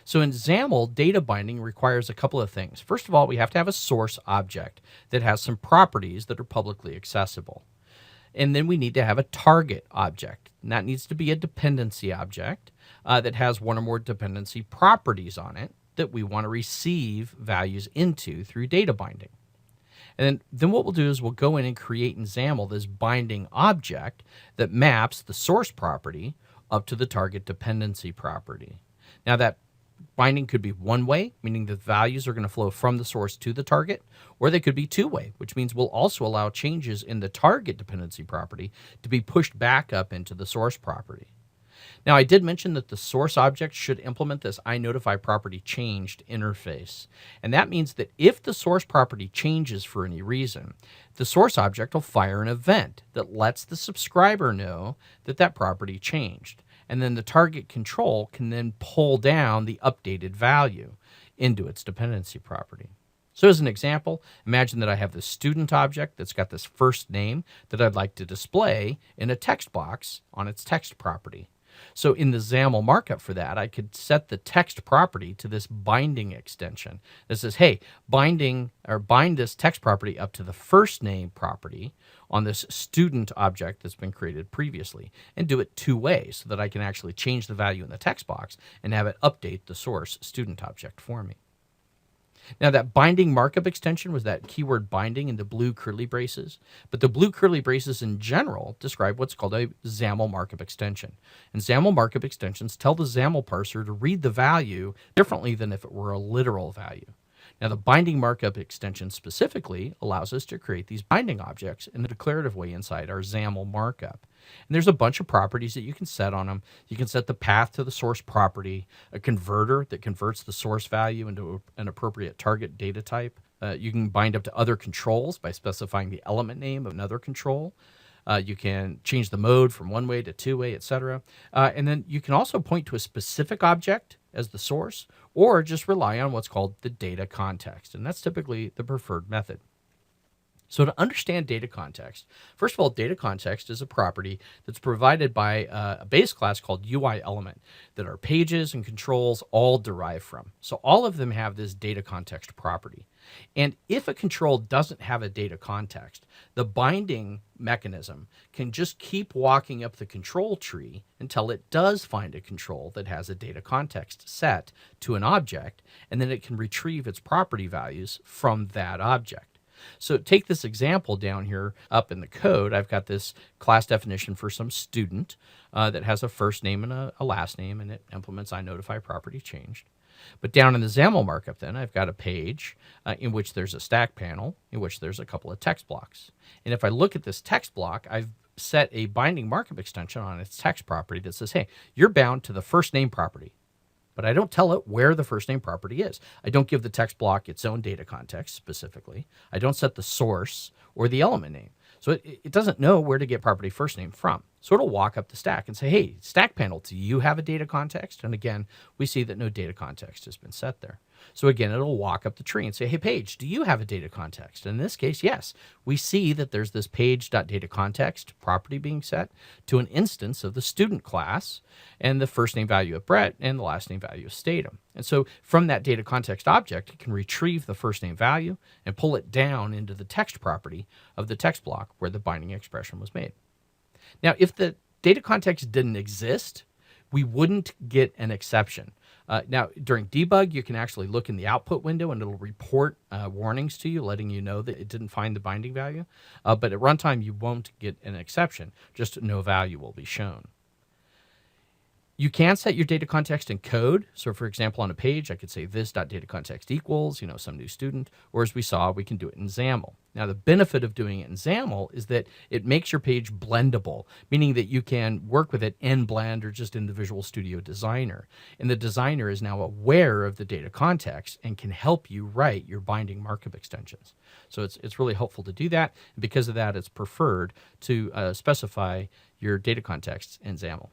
S1: So in XAML, data binding requires a couple of things. First of all, we have to have a source object that has some properties that are publicly accessible. And then we need to have a target object. And that needs to be a dependency object that has one or more dependency properties on it that we want to receive values into through data binding. And then what we'll do is we'll go in and create in XAML this binding object that maps the source property up to the target dependency property. Now that binding could be one way, meaning the values are going to flow from the source to the target, or they could be two-way, which means we'll also allow changes in the target dependency property to be pushed back up into the source property. Now, I did mention that the source object should implement this iNotifyPropertyChanged interface. And that means that if the source property changes for any reason, the source object will fire an event that lets the subscriber know that that property changed. And then the target control can then pull down the updated value into its dependency property. So as an example, imagine that I have this student object that's got this first name that I'd like to display in a text box on its text property. So in the XAML markup for that, I could set the text property to this binding extension that says, hey, bind this text property up to the first name property on this student object that's been created previously, and do it two ways so that I can actually change the value in the text box and have it update the source student object for me. Now that binding markup extension was that keyword binding in the blue curly braces, but the blue curly braces in general describe what's called a XAML markup extension. And XAML markup extensions tell the XAML parser to read the value differently than if it were a literal value. Now the binding markup extension specifically allows us to create these binding objects in a declarative way inside our XAML markup. And there's a bunch of properties that you can set on them. You can set the path to the source property, a converter that converts the source value into an appropriate target data type. You can bind up to other controls by specifying the element name of another control. You can change the mode from one way to two way, etc. And then you can also point to a specific object as the source, or just rely on what's called the data context. And that's typically the preferred method. So to understand data context, first of all, data context is a property that's provided by a base class called UI element that our pages and controls all derive from. So all of them have this data context property. And if a control doesn't have a data context, the binding mechanism can just keep walking up the control tree until it does find a control that has a data context set to an object, and then it can retrieve its property values from that object. So take this example down here up in the code. I've got this class definition for some student that has a first name and a last name, and it implements iNotify property changed. But down in the XAML markup then, I've got a page in which there's a stack panel, in which there's a couple of text blocks. And if I look at this text block, I've set a binding markup extension on its text property that says, hey, you're bound to the first name property. But I don't tell it where the first name property is. I don't give the text block its own data context specifically. I don't set the source or the element name. So it doesn't know where to get property first name from. So it'll walk up the stack and say, hey, stack panel, do you have a data context? And again, we see that no data context has been set there. So again, it'll walk up the tree and say, hey, page, do you have a data context? And in this case, yes, we see that there's this page.dataContext property being set to an instance of the student class and the first name value of Brett and the last name value of Statham. And so from that data context object, it can retrieve the first name value and pull it down into the text property of the text block where the binding expression was made. Now, if the data context didn't exist, we wouldn't get an exception. Now, during debug, you can actually look in the output window and it'll report warnings to you, letting you know that it didn't find the binding value. But at runtime, you won't get an exception, just no value will be shown. You can set your data context in code. So for example, on a page, I could say this.dataContext equals, some new student, or as we saw, we can do it in XAML. Now, the benefit of doing it in XAML is that it makes your page blendable, meaning that you can work with it in Blend or just in the Visual Studio Designer. And the designer is now aware of the data context and can help you write your binding markup extensions. So it's really helpful to do that. And because of that, it's preferred to specify your data contexts in XAML.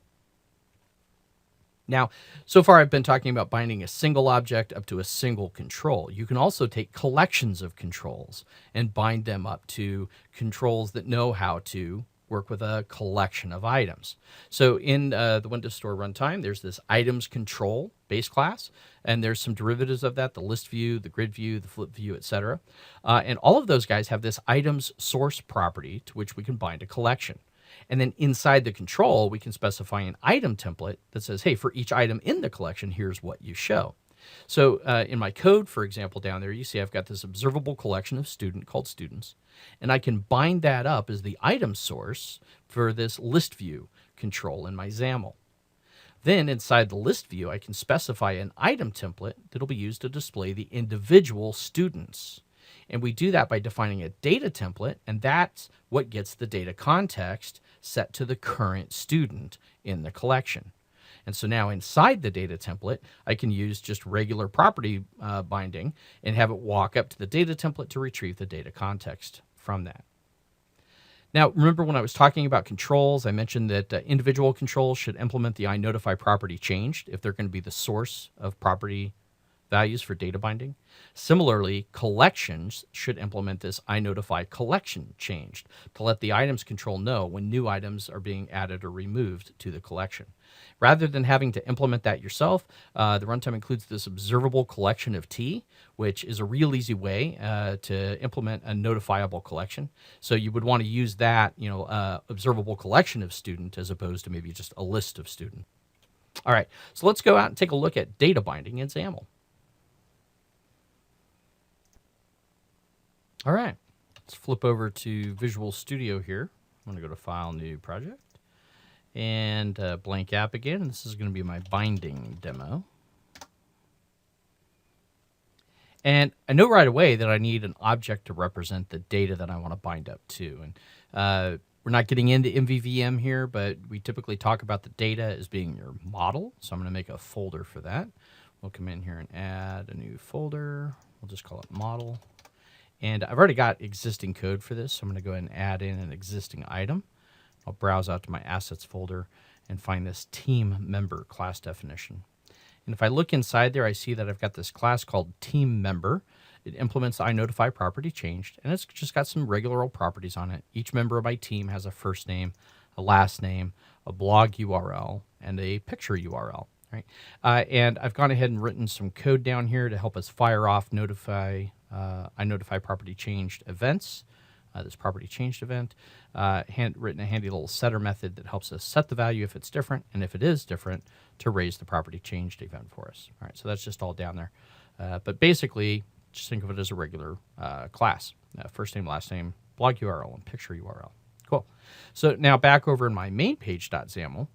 S1: Now, so far I've been talking about binding a single object up to a single control. You can also take collections of controls and bind them up to controls that know how to work with a collection of items. So in the Windows Store runtime, there's this items control base class, and there's some derivatives of that, the list view, the grid view, the flip view, etc. And all of those guys have this items source property to which we can bind a collection. And then inside the control, we can specify an item template that says, hey, for each item in the collection, here's what you show. So in my code, for example, down there, you see I've got this observable collection of student called students, and I can bind that up as the item source for this list view control in my XAML. Then inside the list view, I can specify an item template that'll be used to display the individual students. And we do that by defining a data template, and that's what gets the data context set to the current student in the collection. And so now inside the data template, I can use just regular property binding and have it walk up to the data template to retrieve the data context from that. Now, remember when I was talking about controls, I mentioned that individual controls should implement the iNotify property changed if they're going to be the source of property values for data binding. Similarly, collections should implement this iNotify collection changed to let the items control know when new items are being added or removed to the collection. Rather than having to implement that yourself, the runtime includes this observable collection of T, which is a real easy way to implement a notifiable collection. So you would want to use that, observable collection of student as opposed to maybe just a list of student. All right, so let's go out and take a look at data binding in XAML. All right, let's flip over to Visual Studio here. I'm going to go to File, New Project, and blank app again. And this is going to be my binding demo. And I know right away that I need an object to represent the data that I want to bind up to. And we're not getting into MVVM here, but we typically talk about the data as being your model. So I'm going to make a folder for that. We'll come in here and add a new folder. We'll just call it model. And I've already got existing code for this, so I'm going to go ahead and add in an existing item. I'll browse out to my assets folder and find this team member class definition. And if I look inside there, I see that I've got this class called team member, It implements the iNotify property changed, and it's just got some regular old properties on it. Each member of my team has a first name, a last name, a blog URL, and a picture URL. Right, and I've gone ahead and written some code down here to help us fire off iNotify property changed events. This property changed event, written a handy little setter method that helps us set the value if it's different, and if it is different, to raise the property changed event for us. All right, so that's just all down there. But basically, just think of it as a regular class. First name, last name, blog URL, and picture URL. Cool. So now back over in my main page.xaml,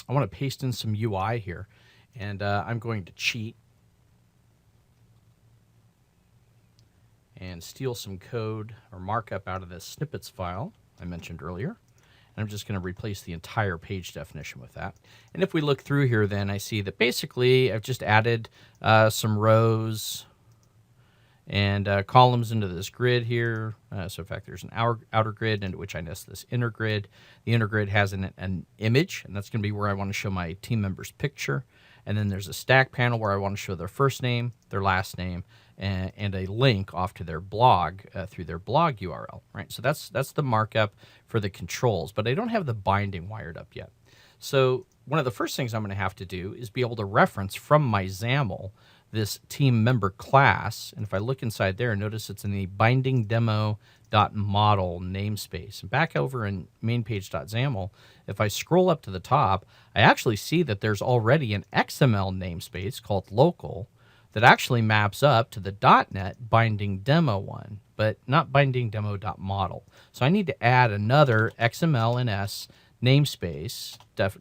S1: I want to paste in some UI here, and I'm going to cheat and steal some code or markup out of this snippets file I mentioned earlier. And I'm just going to replace the entire page definition with that. And if we look through here, then I see that basically I've just added some rows and columns into this grid here. So in fact, there's an outer grid into which I nest this inner grid. The inner grid has an image, and that's going to be where I want to show my team member's picture. And then there's a stack panel where I want to show their first name, their last name, and a link off to their blog through their blog URL. Right. So that's the markup for the controls, but I don't have the binding wired up yet. So one of the first things I'm going to have to do is be able to reference from my XAML this team member class. And if I look inside there, notice it's in the binding demo.model namespace. And back over in mainpage.xaml, if I scroll up to the top, I actually see that there's already an XML namespace called local that actually maps up to the .NET binding demo one, but not binding demo.model. So I need to add another XML and S namespace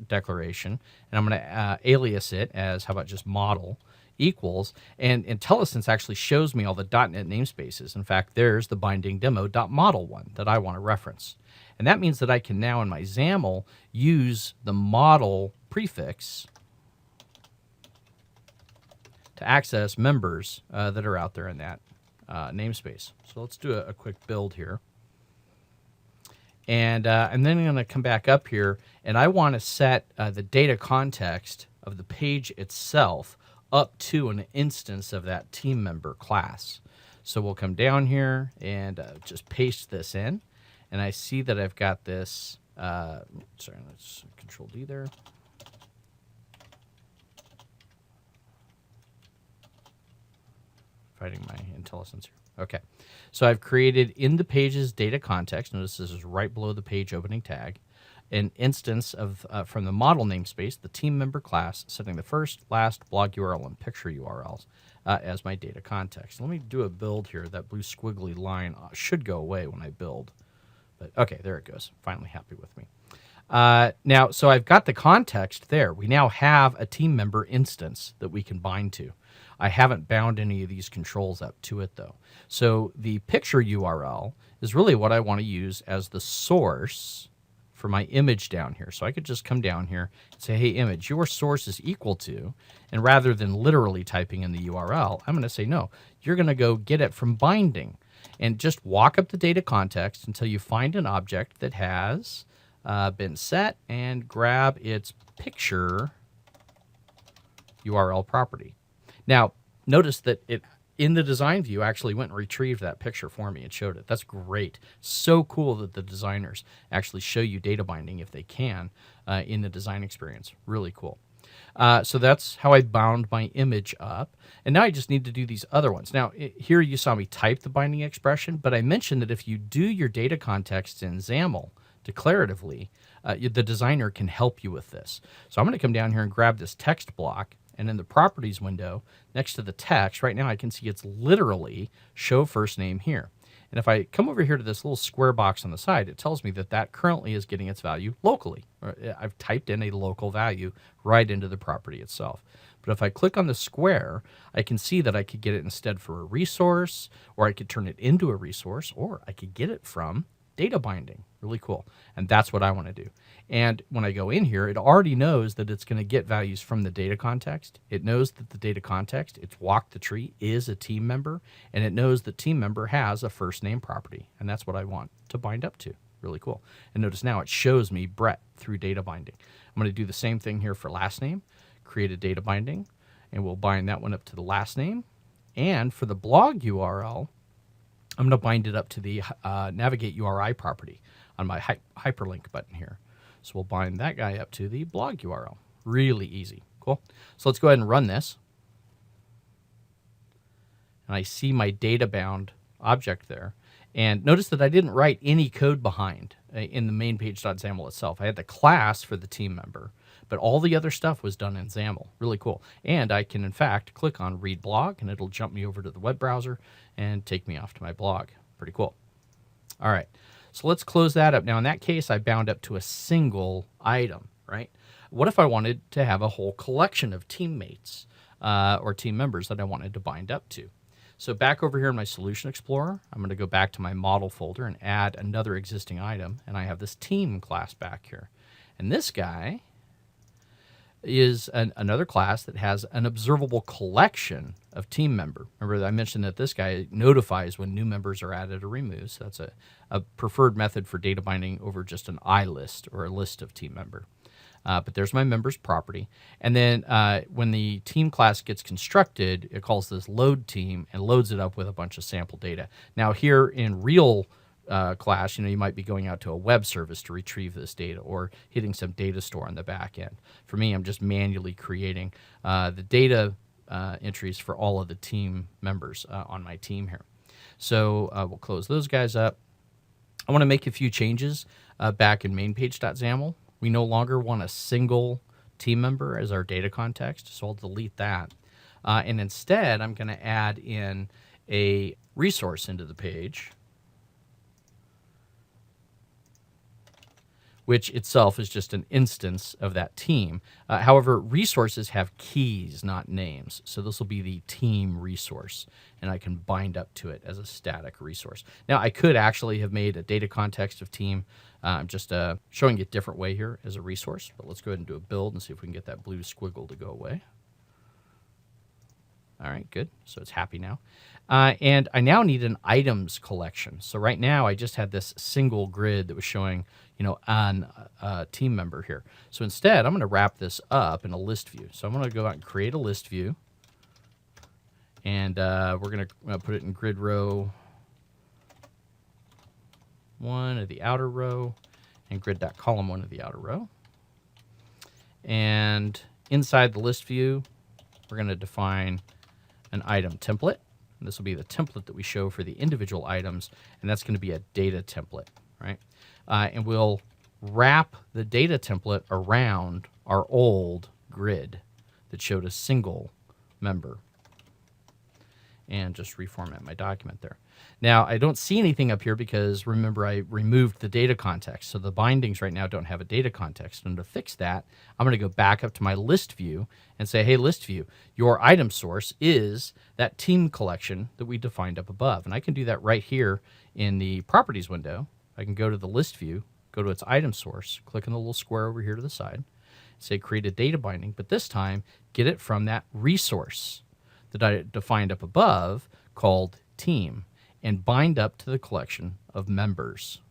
S1: declaration, and I'm going to alias it as, how about just model equals, and IntelliSense actually shows me all the .NET namespaces. In fact, there's the binding demo.model one that I want to reference. And that means that I can now in my XAML use the model prefix to access members that are out there in that namespace. So let's do a quick build here. And then I'm going to come back up here, and I want to set the data context of the page itself up to an instance of that team member class. So we'll come down here and just paste this in. And I see that I've got this, sorry, let's Control D there. Fighting my IntelliSense here. Okay. So I've created in the page's data context, notice this is right below the page opening tag, an instance of from the model namespace, the team member class, setting the first, last, blog URL, and picture URLs as my data context. Let me do a build here. That blue squiggly line should go away when I build. But okay, there it goes. Finally happy with me. Now, so I've got the context there. We now have a team member instance that we can bind to. I haven't bound any of these controls up to it, though. So the picture URL is really what I want to use as the source for my image down here. So I could just come down here and say, hey, image, your source is equal to, and rather than literally typing in the URL, I'm going to say, no, you're going to go get it from binding. And just walk up the data context until you find an object that has been set and grab its picture URL property. Now, notice that it in the design view actually went and retrieved that picture for me and showed it. That's great. So cool that the designers actually show you data binding if they can in the design experience. Really cool. So that's how I bound my image up. And now I just need to do these other ones. Now, here you saw me type the binding expression, but I mentioned that if you do your data context in XAML declaratively, the designer can help you with this. So I'm going to come down here and grab this text block, and in the properties window, next to the text, right now I can see it's literally show first name here. And if I come over here to this little square box on the side, it tells me that that currently is getting its value locally. I've typed in a local value right into the property itself. But if I click on the square, I can see that I could get it instead for a resource, or I could turn it into a resource, or I could get it from data binding. Really cool. And that's what I want to do. And when I go in here, it already knows that it's going to get values from the data context. It knows that the data context, it's walked the tree, is a team member, and it knows the team member has a first name property. And that's what I want to bind up to. Really cool. And notice now it shows me Brett through data binding. I'm going to do the same thing here for last name, create a data binding, and we'll bind that one up to the last name. And for the blog URL, I'm going to bind it up to the navigate URI property on my hyperlink button here. So we'll bind that guy up to the blog URL. Really easy. Cool. So let's go ahead and run this. And I see my data bound object there. And notice that I didn't write any code behind in the main page.xaml itself. I had the class for the team member, but all the other stuff was done in XAML. Really cool. And I can, in fact, click on Read Blog, and it'll jump me over to the web browser and take me off to my blog. Pretty cool. All right. So let's close that up. Now, in that case, I bound up to a single item, right? What if I wanted to have a whole collection of teammates or team members that I wanted to bind up to? So back over here in my Solution Explorer, I'm going to go back to my model folder and add another existing item. And I have this team class back here. And this guy is another class that has an observable collection of team member. Remember that I mentioned that this guy notifies when new members are added or removed. So that's a preferred method for data binding over just an I list or a list of team member. But there's my members property. And then when the team class gets constructed, it calls this load team and loads it up with a bunch of sample data. Now here in real class, you might be going out to a web service to retrieve this data or hitting some data store on the back end. For me, I'm just manually creating the data entries for all of the team members on my team here. So we'll close those guys up. I want to make a few changes back in mainpage.xaml. We no longer want a single team member as our data context, so I'll delete that. And instead, I'm going to add in a resource into the page, which itself is just an instance of that team. However, resources have keys, not names. So this will be the team resource, and I can bind up to it as a static resource. Now, I could actually have made a data context of team. I'm just showing it a different way here as a resource, but let's go ahead and do a build and see if we can get that blue squiggle to go away. All right, good. So it's happy now. And I now need an items collection. So right now I just had this single grid that was showing, on a team member here. So instead, I'm going to wrap this up in a list view. So I'm going to go out and create a list view. And we're going to put it in grid row 1 of the outer row and grid.column 1 of the outer row. And inside the list view, we're going to define an item template. And this will be the template that we show for the individual items, and that's going to be a data template, right? And we'll wrap the data template around our old grid that showed a single member. And just reformat my document there. Now, I don't see anything up here because, remember, I removed the data context. So the bindings right now don't have a data context. And to fix that, I'm going to go back up to my list view and say, hey, list view, your item source is that team collection that we defined up above. And I can do that right here in the properties window. I can go to the list view, go to its item source, click on the little square over here to the side, say create a data binding, but this time get it from that resource that I defined up above called team and bind up to the collection of members.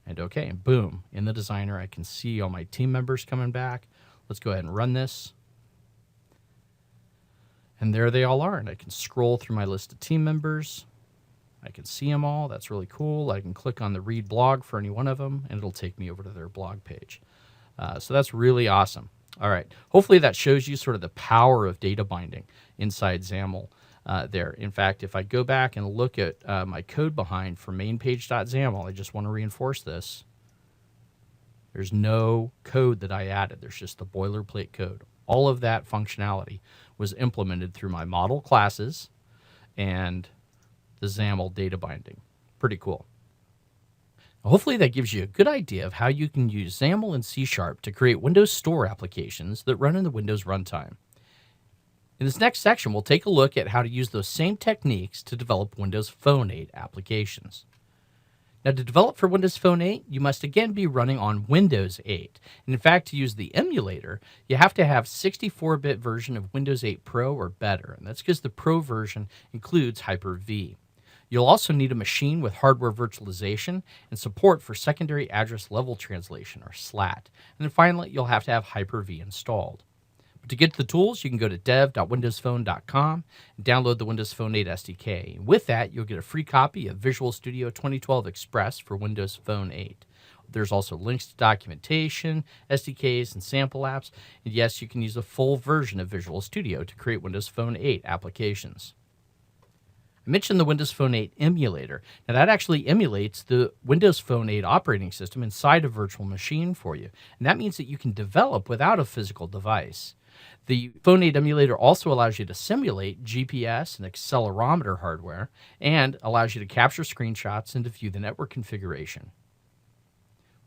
S1: And okay, and boom, in the designer, I can see all my team members coming back. Let's go ahead and run this. And there they all are. And I can scroll through my list of team members. I can see them all. That's really cool. I can click on the read blog for any one of them, and it'll take me over to their blog page. So that's really awesome. All right. Hopefully that shows you sort of the power of data binding inside XAML there. In fact, if I go back and look at my code behind for mainpage.xaml, I just want to reinforce this. There's no code that I added. There's just the boilerplate code. All of that functionality was implemented through my model classes and the XAML data binding. Pretty cool. Hopefully that gives you a good idea of how you can use XAML and C# to create Windows Store applications that run in the Windows runtime. In this next section, we'll take a look at how to use those same techniques to develop Windows Phone 8 applications. Now, to develop for Windows Phone 8, you must again be running on Windows 8. And in fact, to use the emulator, you have to have 64-bit version of Windows 8 Pro or better. And that's because the Pro version includes Hyper-V. You'll also need a machine with hardware virtualization and support for secondary address level translation, or SLAT. And then finally, you'll have to have Hyper-V installed. To get the tools, you can go to dev.windowsphone.com and download the Windows Phone 8 SDK. And with that, you'll get a free copy of Visual Studio 2012 Express for Windows Phone 8. There's also links to documentation, SDKs, and sample apps. And yes, you can use a full version of Visual Studio to create Windows Phone 8 applications. I mentioned the Windows Phone 8 emulator. Now, that actually emulates the Windows Phone 8 operating system inside a virtual machine for you. And that means that you can develop without a physical device. The Phone 8 emulator also allows you to simulate GPS and accelerometer hardware and allows you to capture screenshots and to view the network configuration.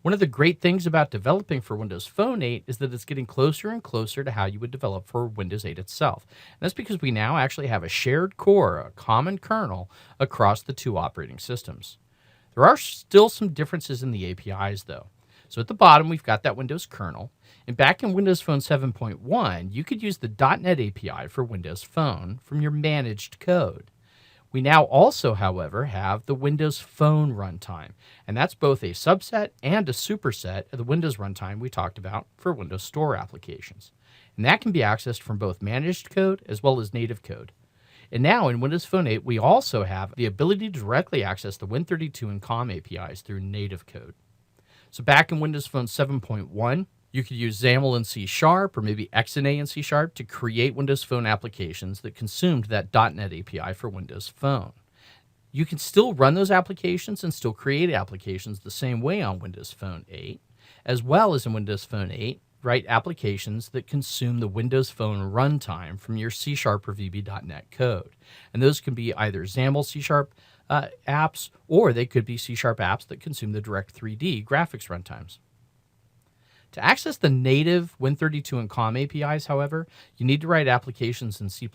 S1: One of the great things about developing for Windows Phone 8 is that it's getting closer and closer to how you would develop for Windows 8 itself. And that's because we now actually have a shared core, a common kernel, across the two operating systems. There are still some differences in the APIs, though. So at the bottom, we've got that Windows kernel. And back in Windows Phone 7.1, you could use the .NET API for Windows Phone from your managed code. We now also, however, have the Windows Phone runtime, and that's both a subset and a superset of the Windows runtime we talked about for Windows Store applications. And that can be accessed from both managed code as well as native code. And now in Windows Phone 8, we also have the ability to directly access the Win32 and COM APIs through native code. So back in Windows Phone 7.1, you could use XAML in C# or maybe XNA in C# to create Windows Phone applications that consumed that .NET API for Windows Phone. You can still run those applications and still create applications the same way on Windows Phone 8, as well as in Windows Phone 8, write applications that consume the Windows Phone runtime from your C# or VB.NET code. And those can be either XAML C# apps, or they could be C# apps that consume the Direct3D graphics runtimes. To access the native Win32 and COM APIs, however, you need to write applications in C++,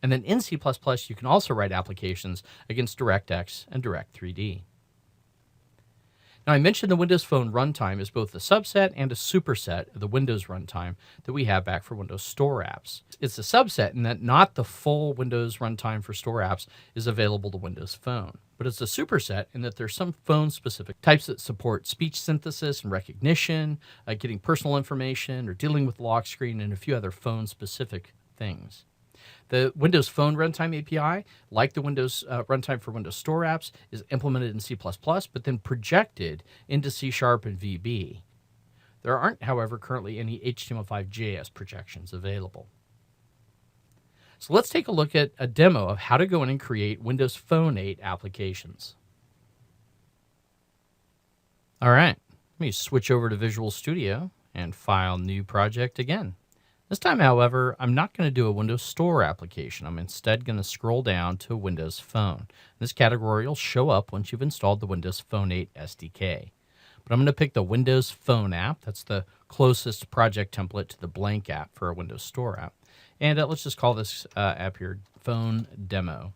S1: and then in C++, you can also write applications against DirectX and Direct3D. Now, I mentioned the Windows Phone runtime is both a subset and a superset of the Windows runtime that we have back for Windows Store apps. It's a subset in that not the full Windows runtime for Store apps is available to Windows Phone, but it's a superset in that there's some phone-specific types that support speech synthesis and recognition, getting personal information, or dealing with lock screen, and a few other phone-specific things. The Windows Phone Runtime API, like the Windows runtime for Windows Store apps, is implemented in C++, but then projected into C# and VB. There aren't, however, currently any HTML5.js projections available. So let's take a look at a demo of how to go in and create Windows Phone 8 applications. All right, let me switch over to Visual Studio and File, New Project again. This time, however, I'm not going to do a Windows Store application. I'm instead going to scroll down to Windows Phone. This category will show up once you've installed the Windows Phone 8 SDK. But I'm going to pick the Windows Phone app. That's the closest project template to the blank app for a Windows Store app. And let's just call this app here Phone Demo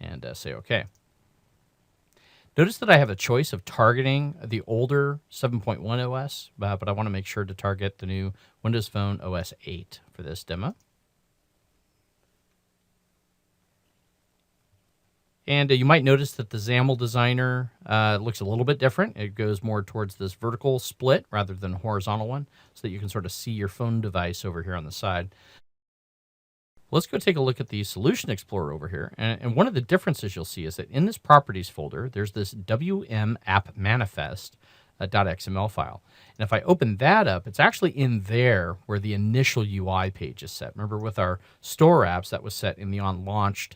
S1: and say OK. Notice that I have a choice of targeting the older 7.1 OS, but I want to make sure to target the new Windows Phone OS 8 for this demo. And you might notice that the XAML designer looks a little bit different. It goes more towards this vertical split rather than a horizontal one, so that you can sort of see your phone device over here on the side. Let's go take a look at the Solution Explorer over here. And one of the differences you'll see is that in this Properties folder, there's this WM app manifest .xml file. And if I open that up, it's actually in there where the initial UI page is set. Remember, with our Store apps, that was set in the onLaunched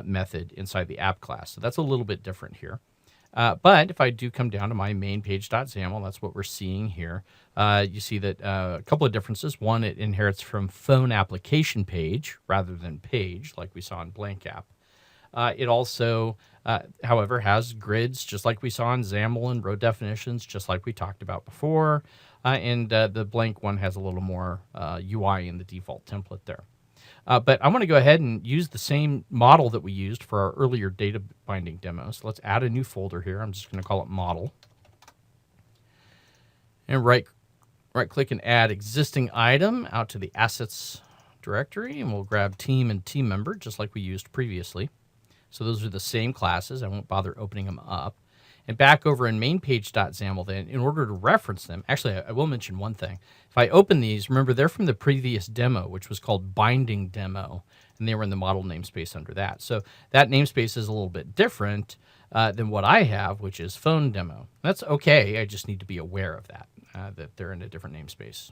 S1: method inside the app class. So that's a little bit different here. But if I do come down to my main page.xaml, that's what we're seeing here. You see that a couple of differences. One, it inherits from phone application page rather than page, like we saw in blank app. It also, however, has grids, just like we saw in XAML, and row definitions, just like we talked about before. And the blank one has a little more UI in the default template there. But I want to go ahead and use the same model that we used for our earlier data binding demo. So let's add a new folder here. I'm just going to call it Model. And right-click and add existing item out to the Assets directory. And we'll grab Team and Team Member, just like we used previously. So those are the same classes. I won't bother opening them up. And back over in main page.xaml then, in order to reference them, actually, I will mention one thing. If I open these, remember they're from the previous demo, which was called binding demo, and they were in the model namespace under that. So that namespace is a little bit different than what I have, which is phone demo. That's okay. I just need to be aware of that, that they're in a different namespace.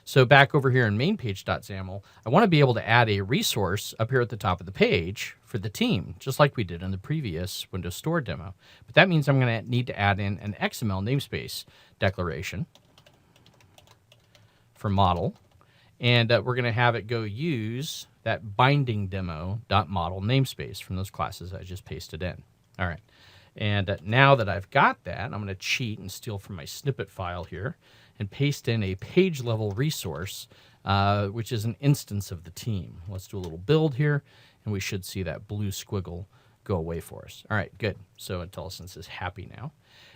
S1: So back over here in main page.xaml, I want to be able to add a resource up here at the top of the page for the team, just like we did in the previous Windows Store demo. But that means I'm going to need to add in an XML namespace declaration for model. And we're going to have it go use that binding demo.model namespace from those classes I just pasted in. All right. And now that I've got that, I'm going to cheat and steal from my snippet file here and paste in a page level resource, which is an instance of the team. Let's do a little build here, and we should see that blue squiggle go away for us. All right, good. So IntelliSense is happy now.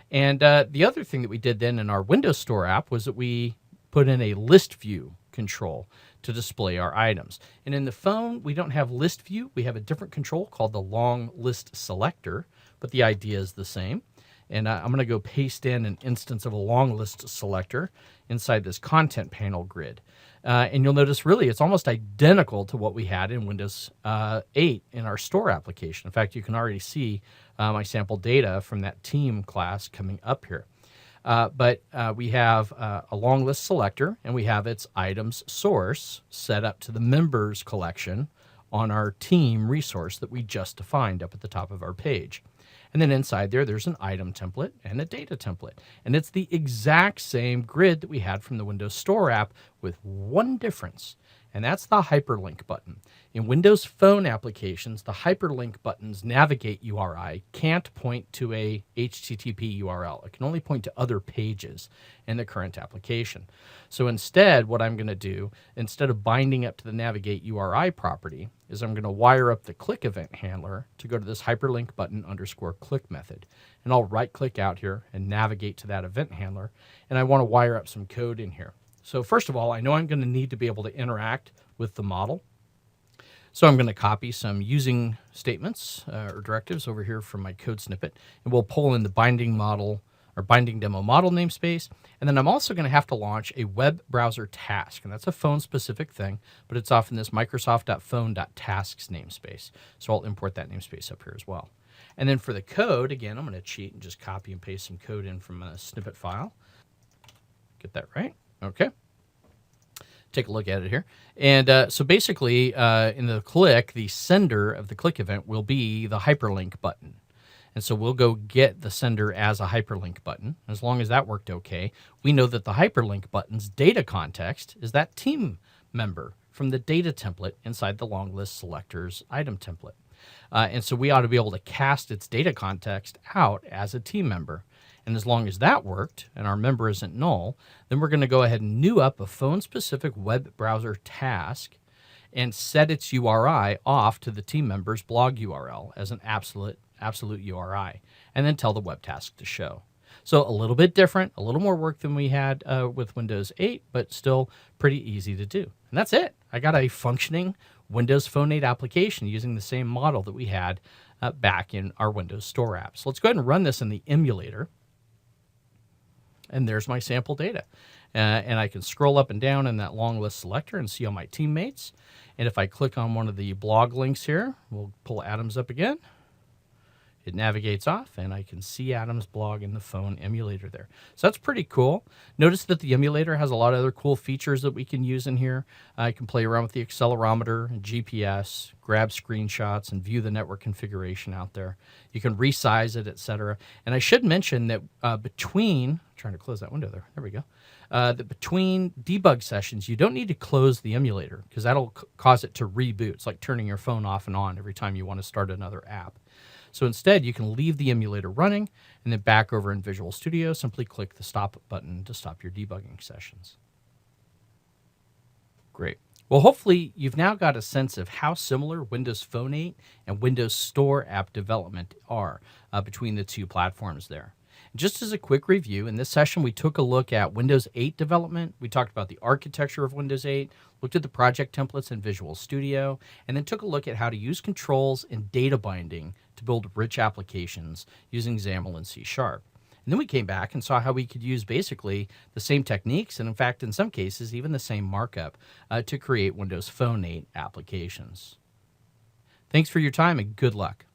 S1: And the other thing that we did then in our Windows Store app was that we put in a list view control to display our items. And in the phone, we don't have list view. We have a different control called the long list selector, but the idea is the same. And I'm going to go paste in an instance of a long list selector inside this content panel grid. And you'll notice really it's almost identical to what we had in Windows 8 in our store application. In fact, you can already see my sample data from that team class coming up here. But we have a long list selector, and we have its items source set up to the members collection on our team resource that we just defined up at the top of our page. And then inside there, there's an item template and a data template. And it's the exact same grid that we had from the Windows Store app with one difference, and that's the hyperlink button. In Windows Phone applications, the hyperlink button's navigate URI can't point to a HTTP URL. It can only point to other pages in the current application. So instead, what I'm going to do, instead of binding up to the navigate URI property, is I'm going to wire up the click event handler to go to this hyperlink button _ click method. And I'll right click out here and navigate to that event handler. And I want to wire up some code in here. So first of all, I know I'm going to need to be able to interact with the model. So I'm going to copy some using statements or directives over here from my code snippet, and we'll pull in the binding model or binding demo model namespace. And then I'm also going to have to launch a web browser task, and that's a phone specific thing, but it's off in this Microsoft.phone.tasks namespace. So I'll import that namespace up here as well. And then for the code, again, I'm going to cheat and just copy and paste some code in from a snippet file. Get that right? Okay. Take a look at it here. And so basically, in the click, the sender of the click event will be the hyperlink button. And so we'll go get the sender as a hyperlink button. As long as that worked okay, we know that the hyperlink button's data context is that team member from the data template inside the long list selector's item template. And so we ought to be able to cast its data context out as a team member. And as long as that worked and our member isn't null, then we're going to go ahead and new up a phone-specific web browser task and set its URI off to the team member's blog URL as an absolute URI, and then tell the web task to show. So a little bit different, a little more work than we had with Windows 8, but still pretty easy to do. And that's it. I got a functioning Windows Phone 8 application using the same model that we had back in our Windows Store app. So let's go ahead and run this in the emulator. And there's my sample data. And I can scroll up and down in that long list selector and see all my teammates. And if I click on one of the blog links here, we'll pull Adam's up again. It navigates off, and I can see Adam's blog in the phone emulator there. So that's pretty cool. Notice that the emulator has a lot of other cool features that we can use in here. I can play around with the accelerometer and GPS, grab screenshots, and view the network configuration out there. You can resize it, etc. And I should mention that trying to close that window there. There we go. That between debug sessions, you don't need to close the emulator because that'll cause it to reboot. It's like turning your phone off and on every time you want to start another app. So instead, you can leave the emulator running, and then back over in Visual Studio, simply click the stop button to stop your debugging sessions. Great. Well, hopefully, you've now got a sense of how similar Windows Phone 8 and Windows Store app development are between the two platforms there. Just as a quick review, in this session, we took a look at Windows 8 development. We talked about the architecture of Windows 8, looked at the project templates in Visual Studio, and then took a look at how to use controls and data binding to build rich applications using XAML and C#. And then we came back and saw how we could use basically the same techniques, and in fact, in some cases, even the same markup to create Windows Phone 8 applications. Thanks for your time and good luck.